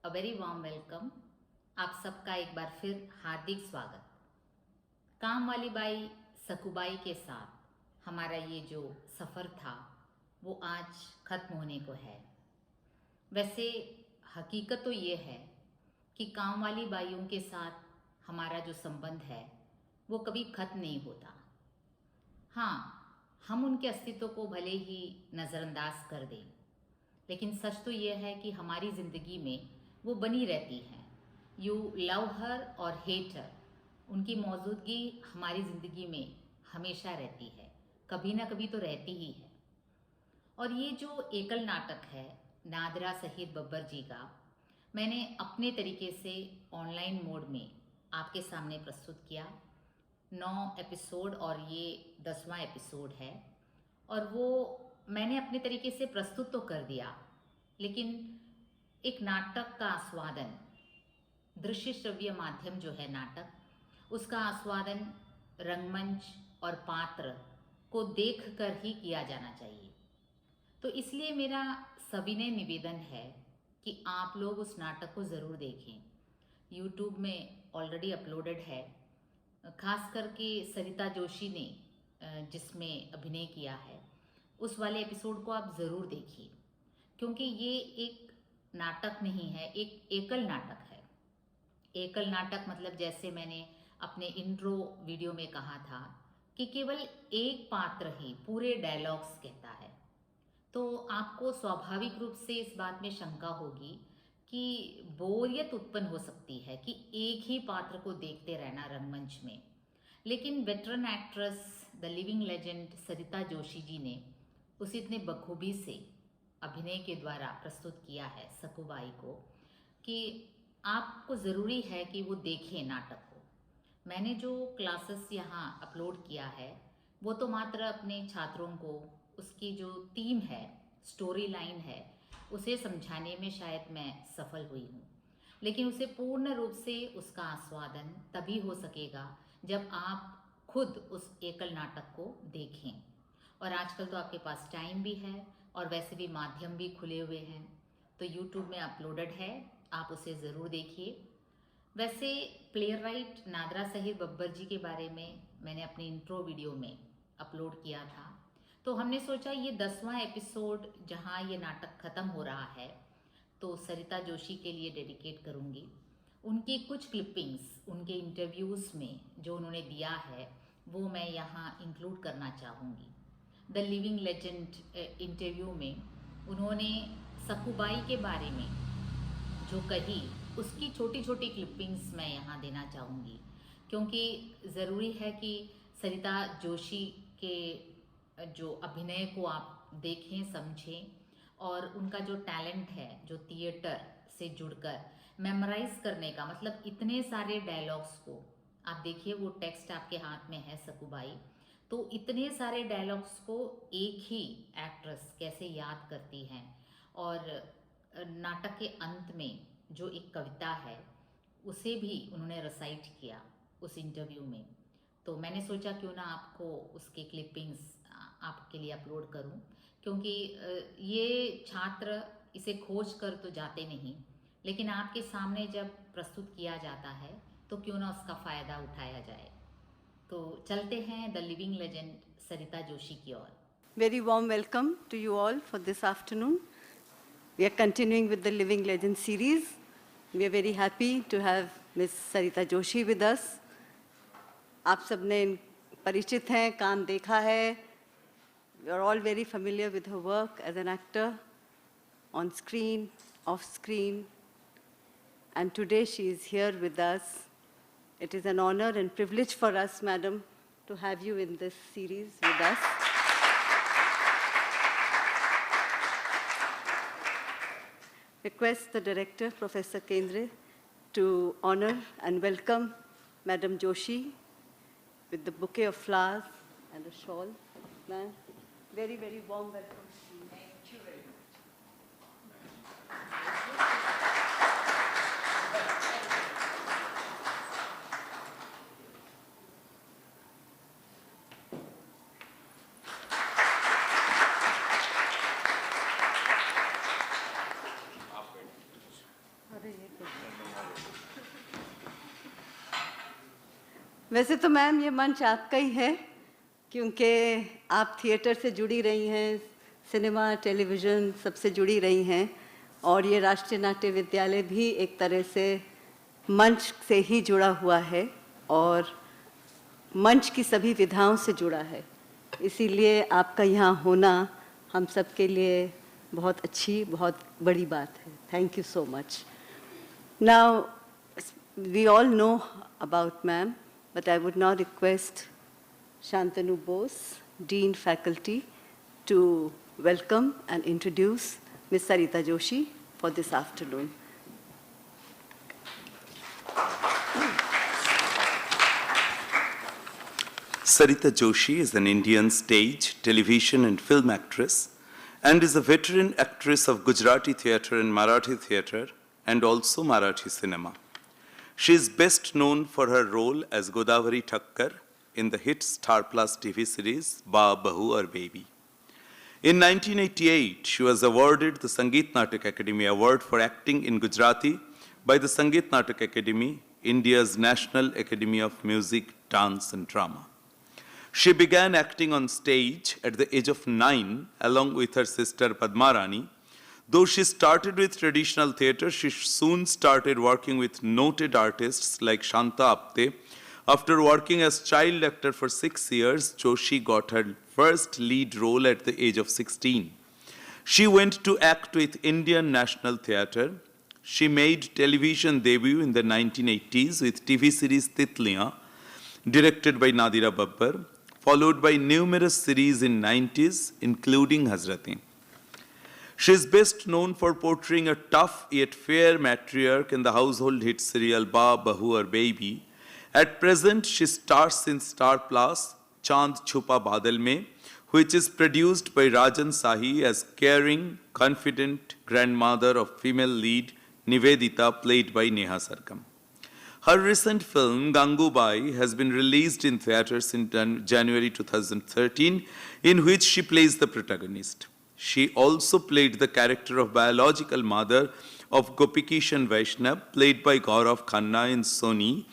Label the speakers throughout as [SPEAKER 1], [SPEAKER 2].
[SPEAKER 1] A very warm welcome. आप सबका एक बार फिर हार्दिक स्वागत। काम वाली बाई सकुबाई के साथ हमारा ये जो सफ़र था वो आज ख़त्म होने को है। वैसे हकीकत तो ये है कि काम वाली बाइयों के साथ हमारा जो संबंध है वो कभी ख़त्म नहीं होता। हाँ, हम उनके अस्तित्व को भले ही नज़रअंदाज कर दें, लेकिन सच तो ये है कि हमारी ज़िंदगी में वो बनी रहती हैं। यू लव हर और हेट हर, उनकी मौजूदगी हमारी ज़िंदगी में हमेशा रहती है, कभी ना कभी तो रहती ही है। और ये जो एकल नाटक है नादरा शहीद बब्बर जी का, मैंने अपने तरीके से ऑनलाइन मोड में आपके सामने प्रस्तुत किया। 9 एपिसोड और ये 10वां एपिसोड है। और वो मैंने अपने तरीके से प्रस्तुत तो कर दिया, लेकिन एक नाटक का आस्वादन, दृश्य श्रव्य माध्यम जो है नाटक, उसका आस्वादन रंगमंच और पात्र को देखकर ही किया जाना चाहिए। तो इसलिए मेरा सविनय निवेदन है कि आप लोग उस नाटक को ज़रूर देखें। यूट्यूब में ऑलरेडी अपलोडेड है। खास करके सरिता जोशी ने जिसमें अभिनय किया है उस वाले एपिसोड को आप ज़रूर देखिए, क्योंकि ये एक नाटक नहीं है, एक एकल नाटक है। एकल नाटक मतलब जैसे मैंने अपने इंट्रो वीडियो में कहा था कि केवल एक पात्र ही पूरे डायलॉग्स कहता है। तो आपको स्वाभाविक रूप से इस बात में शंका होगी कि बोरियत उत्पन्न हो सकती है कि एक ही पात्र को देखते रहना रंगमंच में। लेकिन veteran actress the living legend Sarita Joshi ji ने उसे इतने बखूबी से अभिनय के द्वारा प्रस्तुत किया है सकुबाई को कि आपको ज़रूरी है कि वो देखें नाटक को। मैंने जो क्लासेस यहाँ अपलोड किया है वो तो मात्र अपने छात्रों को उसकी जो थीम है, स्टोरी लाइन है, उसे समझाने में शायद मैं सफल हुई हूँ। लेकिन उसे पूर्ण रूप से उसका आस्वादन तभी हो सकेगा जब आप खुद उस एकल नाटक को देखें। और आजकल तो आपके पास टाइम भी है और वैसे भी माध्यम भी खुले हुए हैं, तो यूट्यूब में अपलोडेड है, आप उसे ज़रूर देखिए। वैसे प्लेराइट नादरा शहीद बब्बर जी के बारे में मैंने अपने इंट्रो वीडियो में अपलोड किया था। तो हमने सोचा ये 10वां एपिसोड जहाँ ये नाटक ख़त्म हो रहा है तो सरिता जोशी के लिए डेडिकेट करूँगी। उनकी कुछ क्लिपिंग्स उनके इंटरव्यूज़ में जो उन्होंने दिया है वो मैं यहाँ इंक्लूड करना चाहूँगी। द लिविंग लेजेंड इंटरव्यू में उन्होंने सकुबाई के बारे में जो कही उसकी छोटी छोटी क्लिपिंग्स मैं यहाँ देना चाहूँगी, क्योंकि ज़रूरी है कि सरिता जोशी के जो अभिनय को आप देखें, समझें और उनका जो टैलेंट है जो थिएटर से जुड़कर मेमोराइज करने का, मतलब इतने सारे डायलॉग्स को आप देखिए, वो टेक्स्ट आपके हाथ में है सकुबाई, तो इतने सारे डायलॉग्स को एक ही एक्ट्रेस कैसे याद करती हैं। और नाटक के अंत में जो एक कविता है उसे भी उन्होंने रिसाइट किया उस इंटरव्यू में। तो मैंने सोचा क्यों ना आपको उसके क्लिपिंग्स आपके लिए अपलोड करूं, क्योंकि ये छात्र इसे खोज कर तो जाते नहीं, लेकिन आपके सामने जब प्रस्तुत किया जाता है तो क्यों ना उसका फ़ायदा उठाया जाए। तो चलते हैं the living legend Sarita Joshi की ओर।
[SPEAKER 2] Very warm welcome to you all for this afternoon. We are continuing with the Living Legend series. We are very happy to have Ms. Sarita Joshi with us. आप सबने परिचित हैं, काम देखा है. We are all very familiar with her work as an actor, on screen, off screen. And today she is here with us. It is an honor and privilege for us, madam, to have you in this series with us. Request the director, Professor Kendre, to honor and welcome Madam Joshi with the bouquet of flowers and a shawl. Ma'am, very, very warm welcome.
[SPEAKER 1] Thank you very much.
[SPEAKER 2] अरे ये वैसे तो ma'am ये मंच आपका ही है, क्योंकि आप थिएटर से जुड़ी रही हैं, सिनेमा, टेलीविज़न सबसे जुड़ी रही हैं, और ये राष्ट्रीय नाट्य विद्यालय भी एक तरह से मंच से ही जुड़ा हुआ है और मंच की सभी विधाओं से जुड़ा है। इसीलिए आपका यहाँ होना हम सब के लिए बहुत अच्छी, बहुत बड़ी बात है। Thank you so much. Now we all know about ma'am, but I would now request Shantanu Bose, Dean Faculty, to welcome and introduce Ms. Sarita Joshi for this afternoon.
[SPEAKER 3] Sarita Joshi is an Indian stage, television and film actress and is a veteran actress of Gujarati theatre and Marathi theatre and also Marathi cinema. She is best known for her role as Godavari Thakkar in the hit Star Plus TV series Ba Bahu Aur Baby. In 1988, she was awarded the Sangeet Natak Academy Award for acting in Gujarati by the Sangeet Natak Academy, India's National Academy of Music, Dance and Drama. She began acting on stage at the age of 9 along with her sister Padmarani. Though she started with traditional theatre, she soon started working with noted artists like Shanta Apte. After working as child actor for 6 years, Joshi got her first lead role at the age of 16. She went to act with Indian National Theatre. She made television debut in the 1980s with TV series Titliyan, directed by Nadira Babbar, followed by numerous series in 90s, including Hazratin. She is best known for portraying a tough yet fair matriarch in the household hit serial Ba Bahu Aur Baby. At present, she stars in Star Plus, Chand Chupa Badal Mein, which is produced by Rajan Sahi as caring, confident grandmother of female lead Nivedita, played by Neha Sarkam. Her recent film, Gangubai, has been released in theatres in January 2013, in which she plays the protagonist. She also played the character of biological mother of Gopikishan Vaishnav, played by Gaurav Khanna in Soni,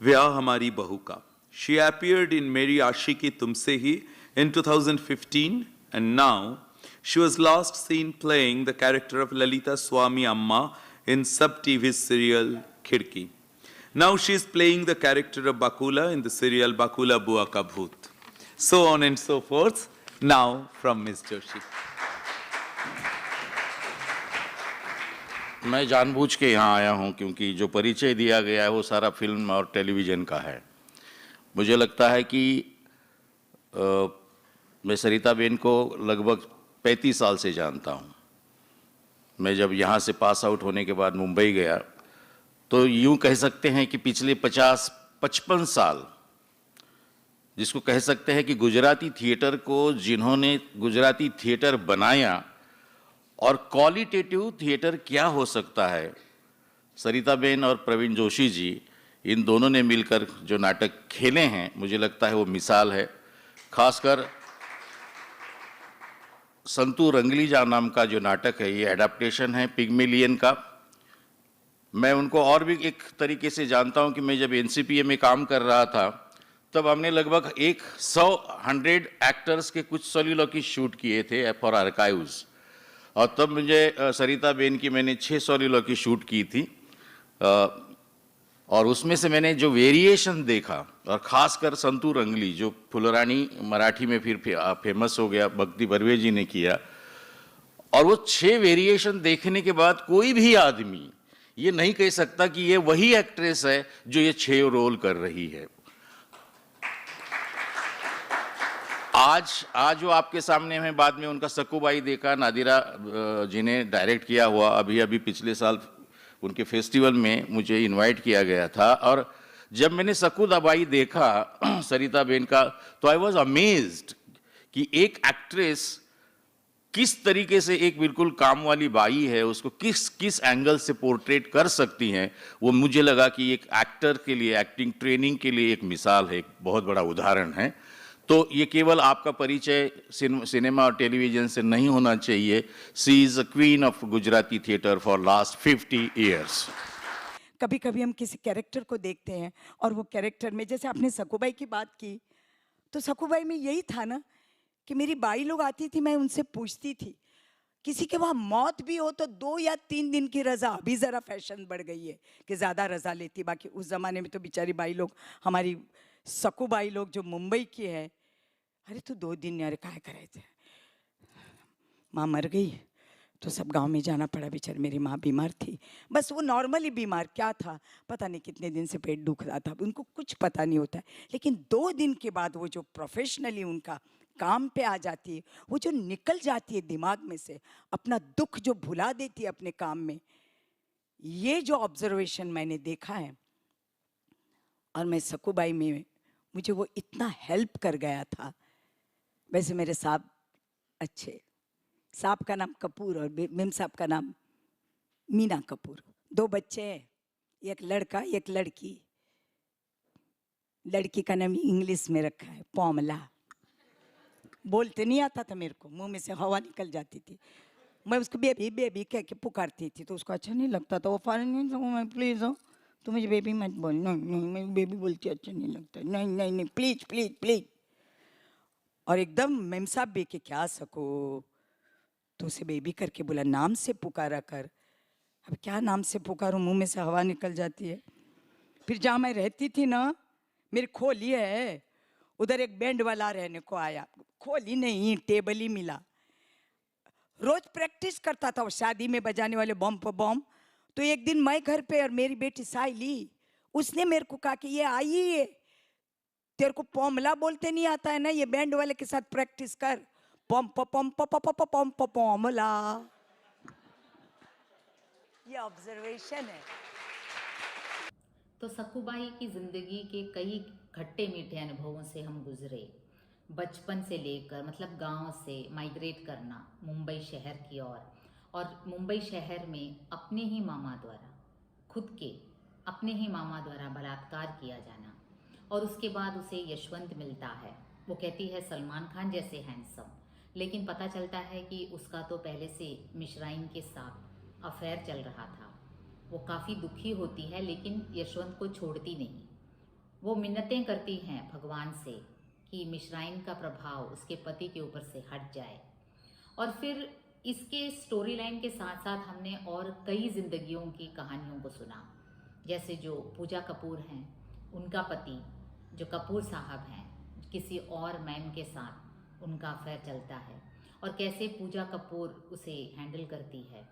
[SPEAKER 3] Vyah Hamari Bahu Ka. She appeared in Meri Aashiki Tumse Hi in 2015, and now she was last seen playing the character of Lalita Swami Amma in sub-TV serial Khirki. Now she is playing the character of Bakula in the serial Bakula Bua Ka Bhoot. So on and so forth. Now from Ms. Joshi.
[SPEAKER 4] मैं जानबूझ के यहाँ आया हूँ क्योंकि जो परिचय दिया गया है वो सारा फिल्म और टेलीविज़न का है। मुझे लगता है कि मैं सरिता बेन को लगभग 35 साल से जानता हूँ। मैं जब यहाँ से पास आउट होने के बाद मुंबई गया तो यूँ कह सकते हैं कि पिछले 50-55 साल, जिसको कह सकते हैं कि गुजराती थिएटर को जिन्होंने गुजराती थिएटर बनाया और क्वालिटेटिव थिएटर क्या हो सकता है, सरिता बेन और प्रवीण जोशी जी, इन दोनों ने मिलकर जो नाटक खेले हैं, मुझे लगता है वो मिसाल है। खासकर संतू रंगलीजा नाम का जो नाटक है, ये एडाप्टेशन है पिग्मेलियन का। मैं उनको और भी एक तरीके से जानता हूं कि मैं जब एनसीपीए में काम कर रहा था तब हमने लगभग 100 एक्टर्स के कुछ सोलिलोकी शूट किए थे फॉर आर्काइव्स, और तब मुझे सरिता बेन की मैंने 6 सोलिलोकी शूट की थी, और उसमें से मैंने जो वेरिएशन देखा, और ख़ासकर संतू रंगली जो फुलरानी मराठी में फिर फेमस हो गया, भक्ति बर्वे जी ने किया, और वो 6 वेरिएशन देखने के बाद कोई भी आदमी ये नहीं कह सकता कि ये वही एक्ट्रेस है जो ये 6 रोल कर रही है। आज जो आपके सामने है, बाद में उनका सकुबाई देखा, नादिरा जी ने डायरेक्ट किया हुआ, अभी पिछले साल उनके फेस्टिवल में मुझे इनवाइट किया गया था, और जब मैंने सकुदाबाई देखा सरिता बेन का, तो आई वॉज अमेज्ड कि एक एक्ट्रेस किस तरीके से एक बिल्कुल काम वाली बाई है, उसको किस एंगल से पोर्ट्रेट कर सकती हैं। वो मुझे लगा कि एक एक्टर के लिए, एक्टिंग ट्रेनिंग के लिए एक मिसाल है, एक बहुत बड़ा उदाहरण है। तो ये केवल आपका परिचय सिनेमा और टेलीविज़न से नहीं होना चाहिए। She is a queen of Gujarati theatre for last 50 years.
[SPEAKER 5] कभी कभी हम किसी कैरेक्टर को देखते हैं और वो कैरेक्टर में, जैसे आपने सकूबाई की बात की, तो सकूबाई में यही था ना कि मेरी बाई लोग आती थी, मैं उनसे पूछती थी, किसी के वहाँ मौत भी हो तो 2 या 3 दिन की रज़ा, अभी ज़रा फैशन बढ़ गई है कि ज़्यादा रज़ा लेती, बाकी उस ज़माने में तो बेचारी बाई लोग, हमारी सकूबाई लोग जो मुंबई की है, अरे तो 2 दिन, अरे काय करायचं, माँ मर गई तो सब गांव में जाना पड़ा, बेचारी मेरी माँ बीमार थी, बस वो नॉर्मली बीमार, क्या था पता नहीं, कितने दिन से पेट दुख रहा था, उनको कुछ पता नहीं होता है, लेकिन 2 दिन के बाद वो जो प्रोफेशनली उनका काम पे आ जाती है, वो जो निकल जाती है दिमाग में से, अपना दुख जो भुला देती है अपने काम में, ये जो ऑब्जर्वेशन मैंने देखा है, और मैं सकूबाई में मुझे वो इतना हेल्प कर गया था। वैसे मेरे साहब अच्छे, साहब का नाम कपूर और मेम साहब का नाम मीना कपूर, 2 बच्चे हैं, एक लड़का एक लड़की, लड़की का नाम इंग्लिश में रखा है पॉमला, बोलते नहीं आता था मेरे को, मुंह में से हवा निकल जाती थी, मैं उसको बेबी बेबी कह के पुकारती थी, तो उसको अच्छा नहीं लगता था, वो फॉरन मैं प्लीज़ हो तो मुझे बेबी मत बोल, नहीं नहीं मैं बेबी बोलती अच्छा नहीं लगता, नहीं नहीं नहीं प्लीज प्लीज प्लीज, और एकदम मेम साहब बे के क्या सको, तो उसे बेबी करके बोला, नाम से पुकारा कर, अब क्या नाम से पुकारूं, मुंह में से हवा निकल जाती है। फिर जहाँ मैं रहती थी ना, मेरी खोली है, उधर एक बैंड वाला रहने को आया, खोली नहीं टेबल ही मिला, रोज प्रैक्टिस करता था वो शादी में बजाने वाले बम पर बम, तो एक दिन मैं घर पे और मेरी बेटी साइली, उसने मेरे को कहा कि ये आई है, तेरे को पोमला बोलते नहीं आता है ना, ये बैंड वाले के साथ प्रैक्टिस कर, पम पम पम पोमला, ये ऑब्जर्वेशन है।
[SPEAKER 1] तो सकूबाई की ज़िंदगी के कई खट्टे मीठे अनुभवों से हम गुजरे, बचपन से लेकर, मतलब गांव से माइग्रेट करना मुंबई शहर की ओर, और मुंबई शहर में अपने ही मामा द्वारा, खुद के अपने ही मामा द्वारा बलात्कार किया जाना, और उसके बाद उसे यशवंत मिलता है, वो कहती है सलमान खान जैसे हैंडसम, लेकिन पता चलता है कि उसका तो पहले से मिश्राइन के साथ अफेयर चल रहा था। वो काफ़ी दुखी होती है लेकिन यशवंत को छोड़ती नहीं, वो मिन्नतें करती हैं भगवान से कि मिश्राइन का प्रभाव उसके पति के ऊपर से हट जाए। और फिर इसके स्टोरी लाइन के साथ साथ हमने और कई जिंदगियों की कहानियों को सुना, जैसे जो पूजा कपूर हैं, उनका पति जो कपूर साहब हैं, किसी और मैन के साथ उनका अफेयर चलता है, और कैसे पूजा कपूर उसे हैंडल करती है।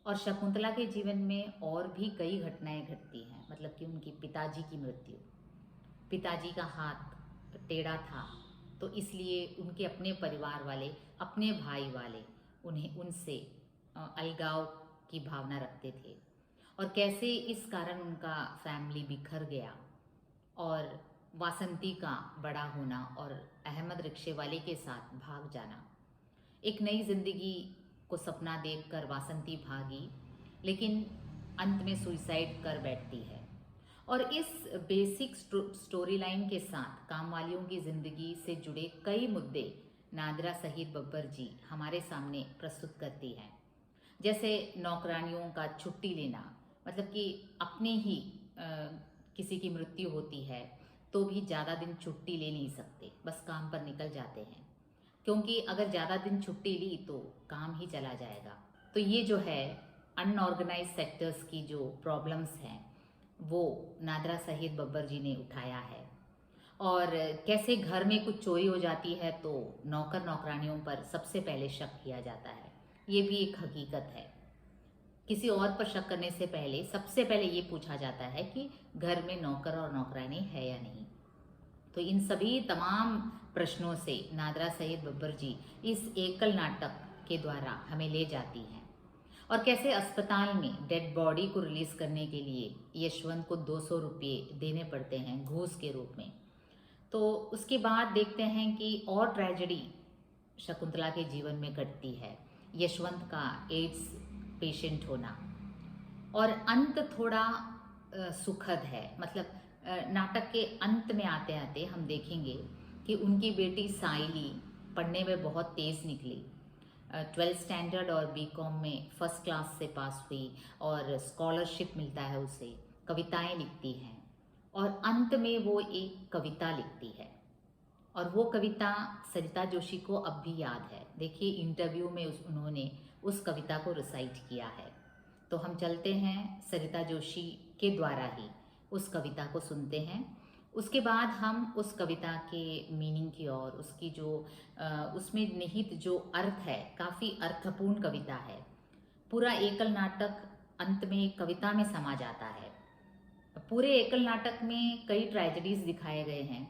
[SPEAKER 1] और शकुंतला के जीवन में और भी कई घटनाएं घटती हैं, मतलब कि उनकी पिताजी की मृत्यु, पिताजी का हाथ टेढ़ा था तो इसलिए उनके अपने परिवार वाले, अपने भाई वाले उन्हें उनसे अलगाव की भावना रखते थे, और कैसे इस कारण उनका फैमिली बिखर गया, और वासंती का बड़ा होना और अहमद रिक्शे वाले के साथ भाग जाना। एक नई जिंदगी को सपना देखकर वासंती भागी, लेकिन अंत में सुइसाइड कर बैठती है। और इस बेसिक स्टोरी लाइन के साथ कामवालियों की ज़िंदगी से जुड़े कई मुद्दे नादिरा सहीद बब्बर जी हमारे सामने प्रस्तुत करती हैं, जैसे नौकरानियों का छुट्टी लेना, मतलब कि अपने ही किसी की मृत्यु होती है तो भी ज़्यादा दिन छुट्टी ले नहीं सकते, बस काम पर निकल जाते हैं, क्योंकि अगर ज़्यादा दिन छुट्टी ली तो काम ही चला जाएगा। तो ये जो है अनऑर्गेनाइज सेक्टर्स की जो प्रॉब्लम्स हैं वो नादिरा सहीद बब्बर जी ने उठाया है, और कैसे घर में कुछ चोरी हो जाती है तो नौकर नौकरानियों पर सबसे पहले शक किया जाता है। ये भी एक हकीकत है, किसी और पर शक करने से पहले सबसे पहले ये पूछा जाता है कि घर में नौकर और नौकरानी है या नहीं। तो इन सभी तमाम प्रश्नों से नादिरा सहीद बब्बर जी इस एकल नाटक के द्वारा हमें ले जाती हैं, और कैसे अस्पताल में डेड बॉडी को रिलीज करने के लिए यशवंत को 200 रुपये देने पड़ते हैं घूस के रूप में। तो उसके बाद देखते हैं कि और ट्रेजेडी शकुंतला के जीवन में घटती है, यशवंत का एड्स पेशेंट होना, और अंत थोड़ा सुखद है, मतलब नाटक के अंत में आते आते हम देखेंगे कि उनकी बेटी साइली पढ़ने में बहुत तेज़ निकली, 12th स्टैंडर्ड और बीकॉम में फर्स्ट क्लास से पास हुई और स्कॉलरशिप मिलता है उसे, कविताएं लिखती हैं और अंत में वो एक कविता लिखती है, और वो कविता सरिता जोशी को अब भी याद है। देखिए इंटरव्यू में उन्होंने उस कविता को रिसाइट किया है। तो हम चलते हैं सरिता जोशी के द्वारा ही उस कविता को सुनते हैं। उसके बाद हम उस कविता के मीनिंग की ओर, उसकी जो उसमें निहित जो अर्थ है, काफ़ी अर्थपूर्ण कविता है। पूरा एकल नाटक अंत में एक कविता में समा जाता है। पूरे एकल नाटक में कई ट्रेजेडीज दिखाए गए हैं,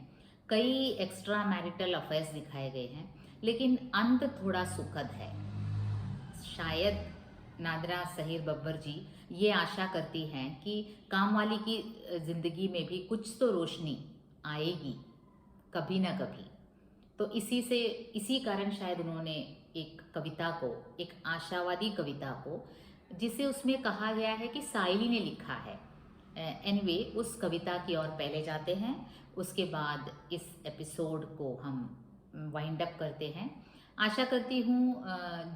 [SPEAKER 1] कई एक्स्ट्रा मैरिटल अफेयर्स दिखाए गए हैं, लेकिन अंत थोड़ा सुखद है। शायद नादरा सहीर बब्बर जी ये आशा करती हैं कि कामवाली की ज़िंदगी में भी कुछ तो रोशनी आएगी कभी ना कभी। तो इसी कारण शायद उन्होंने एक कविता को, एक आशावादी कविता को, जिसे उसमें कहा गया है कि साइली ने लिखा है। एनीवे उस कविता की ओर पहले जाते हैं, उसके बाद इस एपिसोड को हम वाइंड अप करते हैं। आशा करती हूँ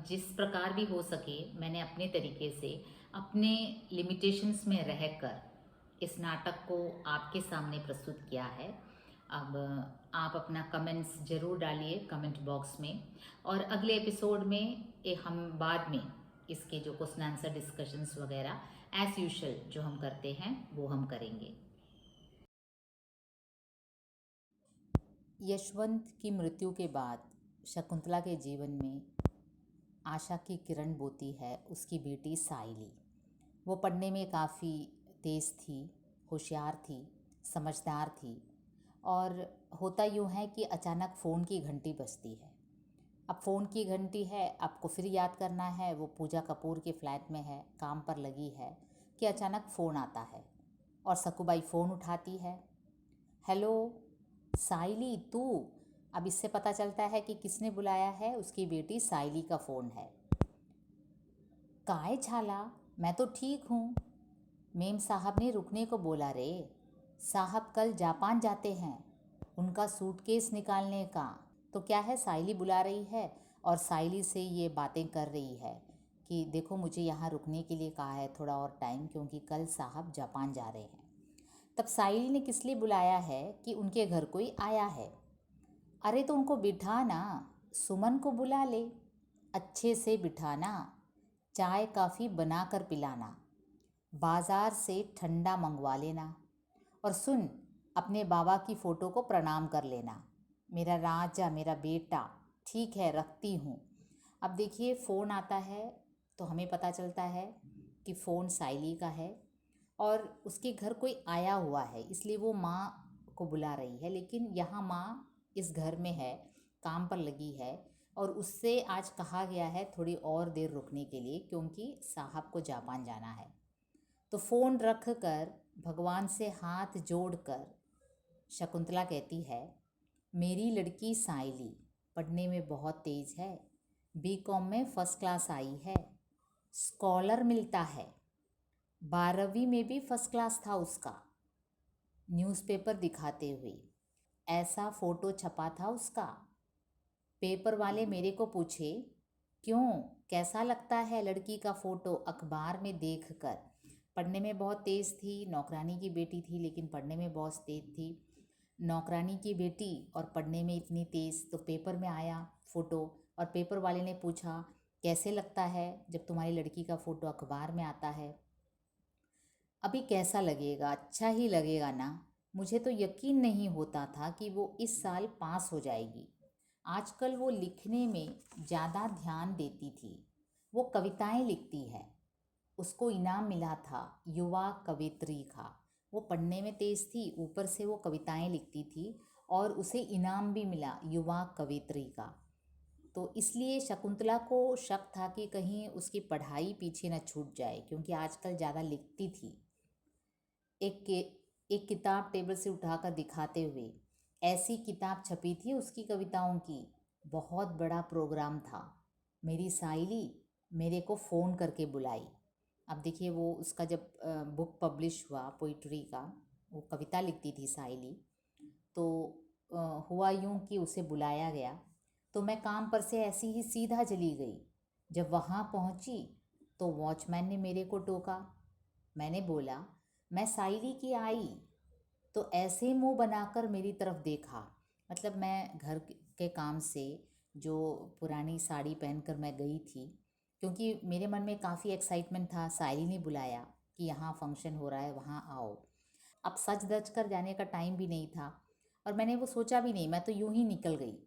[SPEAKER 1] जिस प्रकार भी हो सके मैंने अपने तरीके से, अपने लिमिटेशंस में रहकर इस नाटक को आपके सामने प्रस्तुत किया है। अब आप अपना कमेंट्स ज़रूर डालिए कमेंट बॉक्स में, और अगले एपिसोड में हम बाद में इसके जो क्वेश्चन आंसर डिस्कशंस वगैरह एज यूजुअल जो हम करते हैं वो हम करेंगे। यशवंत की मृत्यु के बाद शकुंतला के जीवन में आशा की किरण बोती है उसकी बेटी साइली। वो पढ़ने में काफ़ी तेज़ थी, होशियार थी, समझदार थी, और होता यूँ है कि अचानक फ़ोन की घंटी बजती है। अब फ़ोन की घंटी है, आपको फिर याद करना है, वो पूजा कपूर के फ्लैट में है, काम पर लगी है, कि अचानक फ़ोन आता है और सकुबाई फ़ोन उठाती है। हेलो साइली, तू? अब इससे पता चलता है कि किसने बुलाया है, उसकी बेटी साइली का फ़ोन है। काहे छाला, मैं तो ठीक हूँ। मेम साहब ने रुकने को बोला रे। साहब कल जापान जाते हैं, उनका सूटकेस निकालने का। तो क्या है, साइली बुला रही है और साइली से ये बातें कर रही है कि देखो मुझे यहाँ रुकने के लिए कहा है थोड़ा और टाइम, क्योंकि कल साहब जापान जा रहे हैं। तब साइली ने किस लिए बुलाया है कि उनके घर कोई आया है। अरे तो उनको बिठाना, सुमन को बुला ले, अच्छे से बिठाना, चाय काफ़ी बना कर पिलाना, बाज़ार से ठंडा मंगवा लेना, और सुन, अपने बाबा की फ़ोटो को प्रणाम कर लेना। मेरा राजा, मेरा बेटा, ठीक है रखती हूँ। अब देखिए फ़ोन आता है तो हमें पता चलता है कि फ़ोन साइली का है और उसके घर कोई आया हुआ है, इसलिए वो माँ को बुला रही है। लेकिन यहाँ माँ इस घर में है, काम पर लगी है, और उससे आज कहा गया है थोड़ी और देर रुकने के लिए, क्योंकि साहब को जापान जाना है। तो फ़ोन रख कर भगवान से हाथ जोड़कर शकुंतला कहती है, मेरी लड़की साइली पढ़ने में बहुत तेज़ है, बीकॉम में फ़र्स्ट क्लास आई है, स्कॉलर मिलता है, 12वीं में भी फ़र्स्ट क्लास था उसका। न्यूज़पेपर दिखाते हुए ऐसा फ़ोटो छपा था उसका। पेपर वाले मेरे को पूछे, क्यों, कैसा लगता है लड़की का फ़ोटो अखबार में देखकर। पढ़ने में बहुत तेज़ थी, नौकरानी की बेटी थी, लेकिन पढ़ने में बहुत तेज़ थी। नौकरानी की बेटी और पढ़ने में इतनी तेज़, तो पेपर में आया फ़ोटो, और पेपर वाले ने पूछा कैसे लगता है जब तुम्हारी लड़की का फ़ोटो अखबार में आता है। अभी कैसा लगेगा, अच्छा ही लगेगा ना। मुझे तो यकीन नहीं होता था कि वो इस साल पास हो जाएगी। आजकल वो लिखने में ज़्यादा ध्यान देती थी, वो कविताएं लिखती है। उसको इनाम मिला था युवा कवित्री का। वो पढ़ने में तेज़ थी, ऊपर से वो कविताएं लिखती थी, और उसे इनाम भी मिला युवा कवित्री का। तो इसलिए शकुंतला को शक था कि कहीं उसकी पढ़ाई पीछे न छूट जाए, क्योंकि आजकल ज़्यादा लिखती थी। एक किताब टेबल से उठाकर दिखाते हुए, ऐसी किताब छपी थी उसकी कविताओं की, बहुत बड़ा प्रोग्राम था। मेरी साइली मेरे को फ़ोन करके बुलाई। अब देखिए वो उसका जब बुक पब्लिश हुआ पोइट्री का, वो कविता लिखती थी साइली, तो हुआ यूँ कि उसे बुलाया गया। तो मैं काम पर से ऐसी ही सीधा चली गई। जब वहाँ पहुँची तो वॉचमैन ने मेरे को टोका। मैंने बोला, मैं साइली की आई तो ऐसे मुंह बनाकर मेरी तरफ देखा। मतलब मैं घर के काम से जो पुरानी साड़ी पहनकर मैं गई थी, क्योंकि मेरे मन में काफ़ी एक्साइटमेंट था, साइली ने बुलाया कि यहाँ फंक्शन हो रहा है, वहाँ आओ। अब सज धज कर जाने का टाइम भी नहीं था और मैंने वो सोचा भी नहीं, मैं तो यूं ही निकल गई।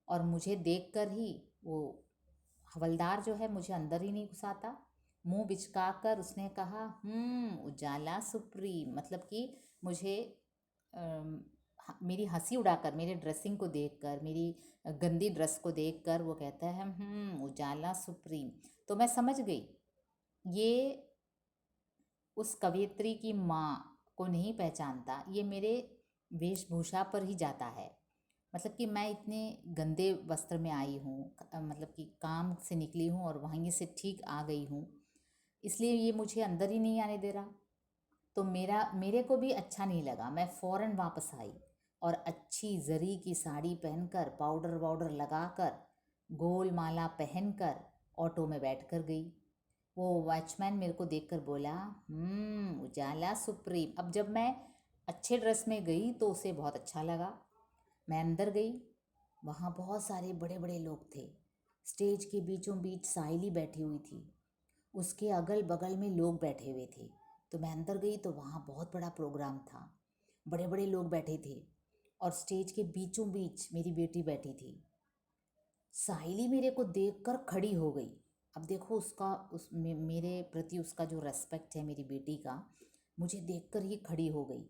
[SPEAKER 1] और मुझे देखकर ही वो हवलदार जो है मुझे अंदर ही नहीं घुसाता। मुंह बिचका कर उसने कहा, उजाला सुप्रीम, मतलब कि मुझे मेरी हंसी उड़ाकर, मेरे ड्रेसिंग को देखकर, मेरी गंदी ड्रेस को देखकर वो कहता है, उजाला सुप्रीम। तो मैं समझ गई ये उस कवयित्री की माँ को नहीं पहचानता, ये मेरे वेशभूषा पर ही जाता है। मतलब कि मैं इतने गंदे वस्त्र में आई हूँ, मतलब कि काम से निकली हूँ और वहीं से ठीक आ गई हूँ, इसलिए ये मुझे अंदर ही नहीं आने दे रहा। तो मेरे को भी अच्छा नहीं लगा। मैं फ़ौरन वापस आई और अच्छी जरी की साड़ी पहनकर, पाउडर वाउडर लगाकर, गोल माला पहनकर ऑटो में बैठ कर गई। वो वॉचमैन मेरे को देखकर बोला, उजाला सुप्रीम। अब जब मैं अच्छे ड्रेस में गई तो उसे बहुत अच्छा लगा। मैं अंदर गई, वहाँ बहुत सारे बड़े बड़े लोग थे। स्टेज के बीचों बीच साइली बैठी हुई थी, उसके अगल बगल में लोग बैठे हुए थे। तो मैं अंदर गई तो वहाँ बहुत बड़ा प्रोग्राम था, बड़े बड़े लोग बैठे थे और स्टेज के बीचों बीच मेरी बेटी बैठी थी। साइली मेरे को देखकर खड़ी हो गई। अब देखो मेरे प्रति उसका जो रेस्पेक्ट है मेरी बेटी का, मुझे देखकर ही खड़ी हो गई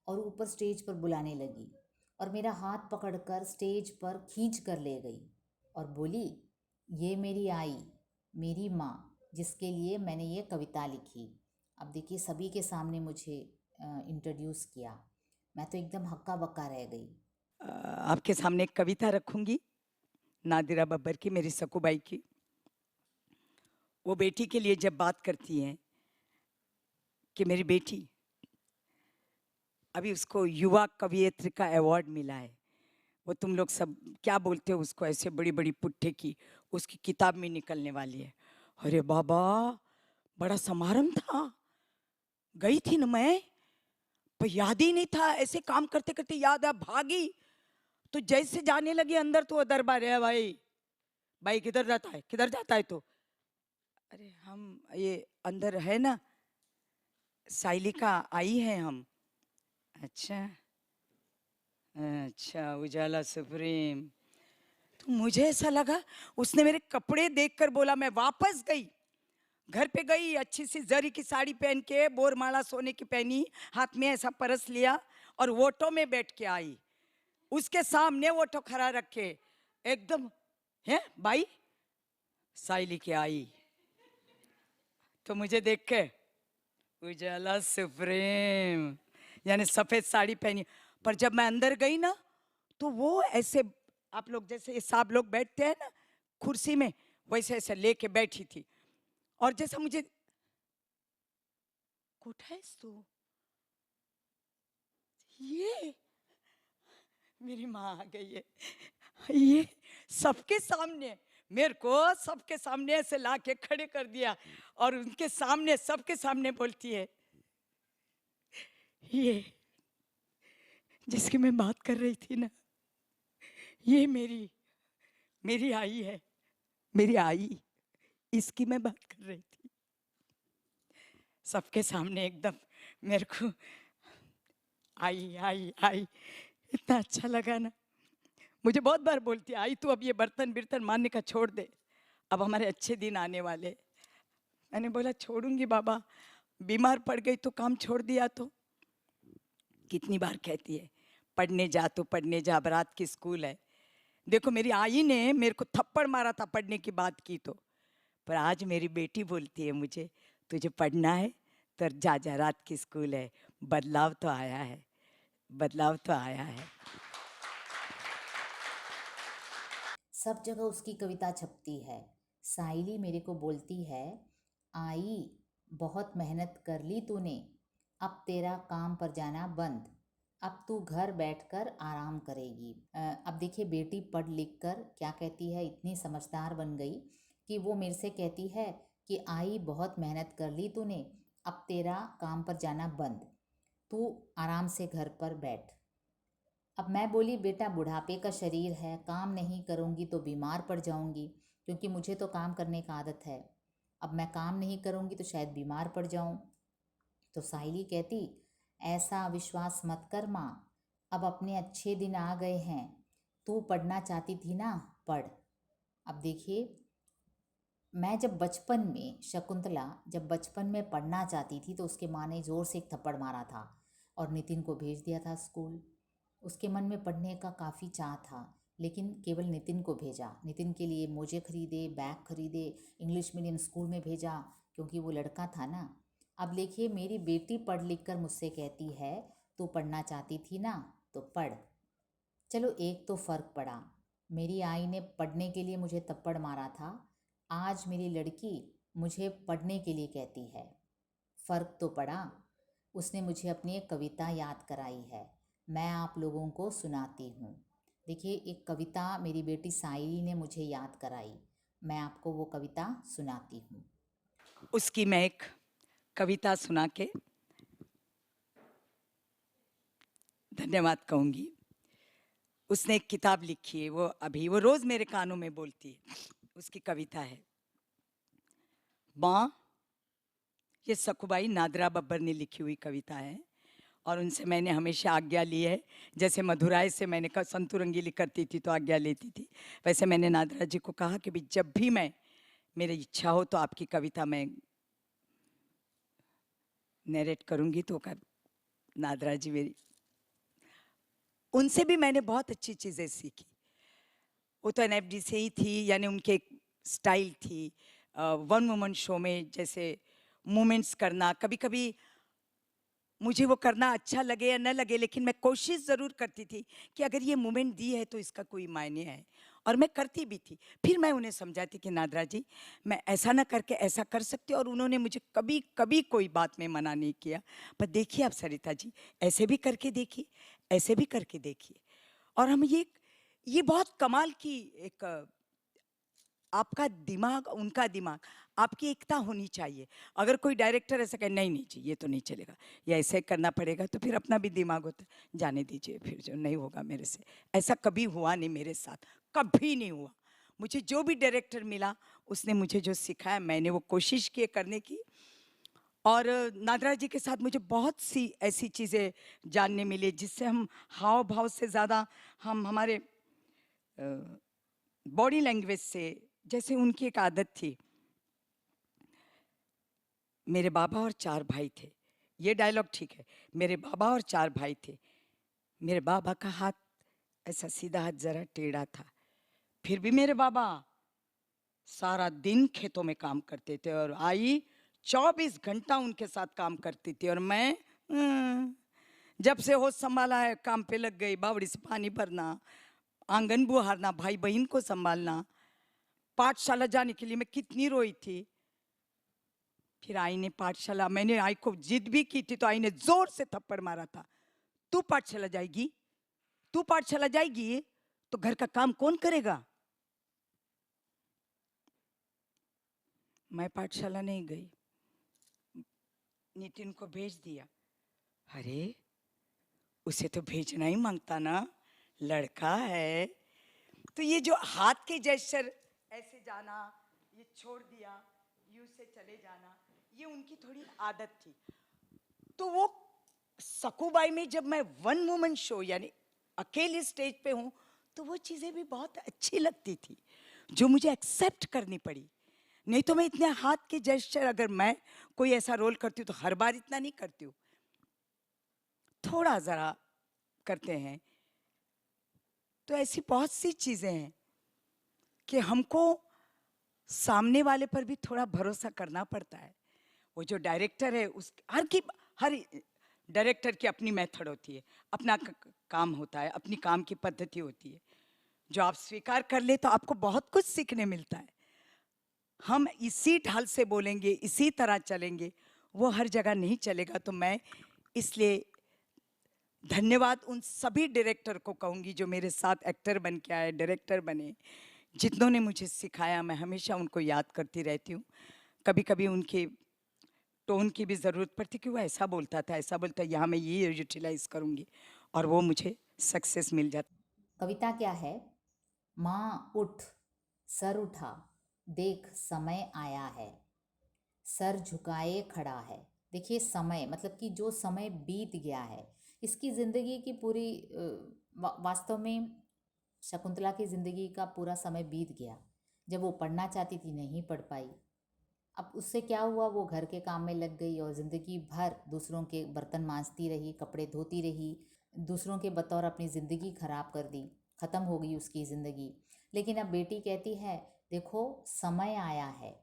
[SPEAKER 1] और ऊपर स्टेज पर बुलाने लगी और मेरा हाथ पकड़कर स्टेज पर खींच कर ले गई और बोली, ये मेरी आई, मेरी माँ, जिसके लिए मैंने ये कविता लिखी। अब देखिए सभी के सामने मुझे इंट्रोड्यूस किया। मैं तो एकदम हक्का बक्का रह गई।
[SPEAKER 5] आपके सामने एक कविता रखूंगी, नादिरा बब्बर की, मेरी सकुबाई की। वो बेटी के लिए जब बात करती हैं कि मेरी बेटी, अभी उसको युवा कवियत्री का अवार्ड मिला है। वो तुम लोग सब क्या बोलते हो उसको, ऐसे बड़ी बड़ी पुट्ठे की, उसकी किताब में निकलने वाली है। अरे बाबा, बड़ा समारोह था, गई थी ना मैं, पर याद ही नहीं था। ऐसे काम करते करते याद आ, भागी तो जैसे जाने लगी अंदर तो वो दरबार है, भाई भाई किधर जाता है, किधर जाता है? तो अरे हम ये अंदर है ना, साइली का आई है हम। अच्छा अच्छा, उजाला सुप्रीम। तो मुझे ऐसा लगा उसने मेरे कपड़े देखकर बोला। मैं वापस गई, घर पे गई, अच्छी सी जरी की साड़ी पहन के, बोरमाला सोने की पहनी, हाथ में ऐसा परस लिया और वोटो में बैठ के आई। उसके सामने वोटो खड़ा रखे, एकदम है भाई, साइली की आई। तो मुझे देख के उजाला सुप्रीम, यानी सफेद साड़ी पहनी। पर जब मैं अंदर गई ना, तो वो ऐसे, आप लोग जैसे ये सब लोग बैठते हैं ना कुर्सी में, वैसे ऐसे लेके बैठी थी। और जैसा मुझे, कुठेस तू, ये मेरी माँ आ गई है। ये सबके सामने, मेरे को सबके सामने ऐसे लाके खड़े कर दिया और उनके सामने, सबके सामने बोलती है, ये जिसकी मैं बात कर रही थी ना, ये मेरी आई है, मेरी आई, इसकी मैं बात कर रही थी। सबके सामने एकदम मेरे को आई आई आई, इतना अच्छा लगा ना। मुझे बहुत बार बोलती है, आई तू अब ये बर्तन बिर्तन मारने का छोड़ दे, अब हमारे अच्छे दिन आने वाले। मैंने बोला छोड़ूंगी बाबा, बीमार पड़ गई तो काम छोड़ दिया तो। कितनी बार कहती है, पढ़ने जा तो पढ़ने जा, अब रात की स्कूल है। देखो मेरी आई ने मेरे को थप्पड़ मारा था पढ़ने की बात की तो, पर आज मेरी बेटी बोलती है मुझे, तुझे पढ़ना है तो जा जा, रात की स्कूल है। बदलाव तो आया है, बदलाव तो आया है।
[SPEAKER 1] सब जगह उसकी कविता छपती है। साइली मेरे को बोलती है, आई बहुत मेहनत कर ली तूने, अब तेरा काम पर जाना बंद, अब तू घर बैठकर आराम करेगी। अब देखिए बेटी पढ़ लिख कर क्या कहती है, इतनी समझदार बन गई कि वो मेरे से कहती है कि आई बहुत मेहनत कर ली तूने, अब तेरा काम पर जाना बंद। तू आराम से घर पर बैठ। अब मैं बोली, बेटा बुढ़ापे का शरीर है, काम नहीं करूँगी तो बीमार पड़ जाऊँगी, क्योंकि मुझे तो काम करने का आदत है। अब मैं काम नहीं करूँगी तो शायद बीमार पड़ जाऊँ। तो साहिली कहती, ऐसा विश्वास मत कर माँ, अब अपने अच्छे दिन आ गए हैं। तू पढ़ना चाहती थी ना, पढ़। अब देखिए, मैं जब बचपन में, शकुंतला जब बचपन में पढ़ना चाहती थी तो उसके माँ ने ज़ोर से एक थप्पड़ मारा था और नितिन को भेज दिया था स्कूल। उसके मन में पढ़ने का काफ़ी चाह था, लेकिन केवल नितिन को भेजा। नितिन के लिए मोजे खरीदे, बैग खरीदे, इंग्लिश मीडियम स्कूल में भेजा, क्योंकि वो लड़का था ना। अब देखिए, मेरी बेटी पढ़ लिख कर मुझसे कहती है, तू पढ़ना चाहती थी ना, तो पढ़। चलो एक तो फ़र्क पड़ा, मेरी आई ने पढ़ने के लिए मुझे थप्पड़ मारा था, आज मेरी लड़की मुझे पढ़ने के लिए कहती है। फ़र्क तो पड़ा। उसने मुझे अपनी एक कविता याद कराई है, मैं आप लोगों को सुनाती हूँ। देखिए, एक कविता मेरी बेटी साइली ने मुझे याद कराई, मैं आपको वो कविता सुनाती हूँ।
[SPEAKER 5] उसकी मैं एक कविता सुना के धन्यवाद कहूँगी। उसने एक किताब लिखी है, वो रोज़ मेरे कानों में बोलती है। उसकी कविता है, माँ, ये सखुबाई नादरा बब्बर ने लिखी हुई कविता है और उनसे मैंने हमेशा आज्ञा ली है। जैसे मधुराय से मैंने कहा संतू रंगीली करती थी तो आज्ञा लेती थी, वैसे मैंने नादरा जी को कहा कि भाई जब भी मैं, मेरी इच्छा हो तो आपकी कविता मैं नरेट करूँगी। तो कर नादरा जी मेरी, उनसे भी मैंने बहुत अच्छी चीज़ें सीखी। वो तो एनएफडी से ही थी, यानी उनके एक स्टाइल थी वन वुमन शो में जैसे मूवमेंट्स करना। कभी कभी मुझे वो करना अच्छा लगे या न लगे, लेकिन मैं कोशिश ज़रूर करती थी कि अगर ये मूवमेंट दी है तो इसका कोई मायने है, और मैं करती भी थी। फिर मैं उन्हें समझाती कि नादरा जी, मैं ऐसा ना करके ऐसा कर सकती हूँ, और उन्होंने मुझे कभी कभी कोई बात में मना नहीं किया। पर देखिए आप सरिता जी, ऐसे भी करके देखिए, ऐसे भी करके देखिए। और हम ये बहुत कमाल की एक, आपका दिमाग उनका दिमाग, आपकी एकता होनी चाहिए। अगर कोई डायरेक्टर ऐसा कहे नहीं नहीं जी ये तो नहीं चलेगा, या ऐसे करना पड़ेगा, तो फिर अपना भी दिमाग होता है, जाने दीजिए फिर जो नहीं होगा मेरे से। ऐसा कभी हुआ नहीं मेरे साथ, कभी नहीं हुआ। मुझे जो भी डायरेक्टर मिला उसने मुझे जो सिखाया मैंने वो कोशिश की करने की। और नादरा जी के साथ मुझे बहुत सी ऐसी चीज़ें जानने मिली जिससे हम हाव भाव से ज़्यादा हम हमारे बॉडी लैंग्वेज से, जैसे उनकी एक आदत थी, मेरे बाबा और 4 भाई थे। ये डायलॉग ठीक है, मेरे बाबा और 4 भाई थे। मेरे बाबा का हाथ ऐसा सीधा, हाथ जरा टेढ़ा था, फिर भी मेरे बाबा सारा दिन खेतों में काम करते थे और आई 24 घंटा उनके साथ काम करती थी। और मैं जब से होश संभाला है काम पे लग गई। बावड़ी से पानी भरना, आंगन बुहारना, भाई बहन को संभालना, पाठशाला जाने के लिए मैं कितनी रोई थी। फिर आई ने पाठशाला, मैंने आई को जिद भी की थी तो आई ने जोर से थप्पड़ मारा था, तू पाठशाला जाएगी, तू पाठशाला जाएगी तो घर का काम कौन करेगा। मैं पाठशाला नहीं गई, नितिन को भेज दिया। अरे उसे तो भेजना ही मांगता ना, लड़का है। तो ये जो हाथ के जेस्चर, ऐसे जाना, ये छोड़ दिया, यू से चले जाना, ये उनकी थोड़ी आदत थी। तो वो सकुबाई में जब मैं वन वुमन शो यानी अकेले स्टेज पे हूँ तो वो चीज़ें भी बहुत अच्छी लगती थी, जो मुझे एक्सेप्ट करनी पड़ी। नहीं तो मैं इतने हाथ के जेस्चर, अगर मैं कोई ऐसा रोल करती हूँ तो हर बार इतना नहीं करती हूँ, थोड़ा ज़रा करते हैं। तो ऐसी बहुत सी चीज़ें हैं कि हमको सामने वाले पर भी थोड़ा भरोसा करना पड़ता है। वो जो डायरेक्टर है उस हर डायरेक्टर की अपनी मेथड होती है, अपना काम होता है, अपनी काम की पद्धति होती है, जो आप स्वीकार कर ले तो आपको बहुत कुछ सीखने मिलता है। हम इसी ढाल से बोलेंगे, इसी तरह चलेंगे, वो हर जगह नहीं चलेगा। तो मैं इसलिए धन्यवाद उन सभी डायरेक्टर को कहूँगी जो मेरे साथ एक्टर बन के आए, डायरेक्टर बने, जितनों ने मुझे सिखाया। मैं हमेशा उनको याद करती रहती हूँ। कभी कभी उनके टोन की भी ज़रूरत पड़ती कि वो ऐसा बोलता था, ऐसा बोलता, यहाँ मैं ये यूटिलाइज़ करूँगी और वो मुझे सक्सेस मिल जाता।
[SPEAKER 1] कविता क्या है? माँ उठ, सर उठा, देख समय आया है, सर झुकाए खड़ा है। देखिए समय मतलब कि जो समय बीत गया है, इसकी ज़िंदगी की पूरी वास्तव में शकुंतला की ज़िंदगी का पूरा समय बीत गया। जब वो पढ़ना चाहती थी नहीं पढ़ पाई। अब उससे क्या हुआ, वो घर के काम में लग गई और ज़िंदगी भर दूसरों के बर्तन मांजती रही, कपड़े धोती रही, दूसरों के बतौर अपनी ज़िंदगी ख़राब कर दी, ख़त्म हो गई उसकी ज़िंदगी। लेकिन अब बेटी कहती है देखो समय आया है,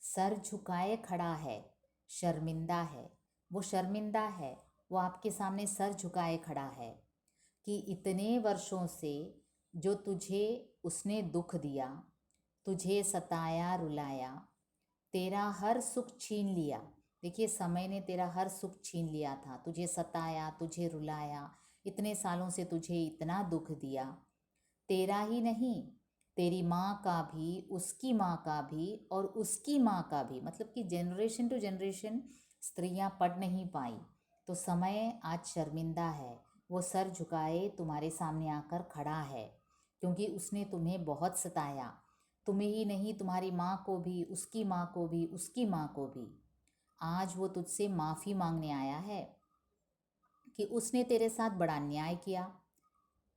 [SPEAKER 1] सर झुकाए खड़ा है, शर्मिंदा है। वो शर्मिंदा है, वो आपके सामने सर झुकाए खड़ा है कि इतने वर्षों से जो तुझे उसने दुख दिया, तुझे सताया रुलाया, तेरा हर सुख छीन लिया। देखिए समय ने तेरा हर सुख छीन लिया था, तुझे सताया, तुझे रुलाया, इतने सालों से तुझे इतना दुख दिया। तेरा ही नहीं, तेरी माँ का भी, उसकी माँ का भी और उसकी माँ का भी, मतलब कि जनरेशन टू जनरेशन स्त्रियाँ पढ़ नहीं पाई। तो समय आज शर्मिंदा है, वो सर झुकाए तुम्हारे सामने आकर खड़ा है, क्योंकि उसने तुम्हें बहुत सताया। तुम्हें ही नहीं, तुम्हारी माँ को भी, उसकी माँ को भी, उसकी माँ को भी। आज वो तुझसे माफ़ी मांगने आया है कि उसने तेरे साथ बड़ा अन्याय किया।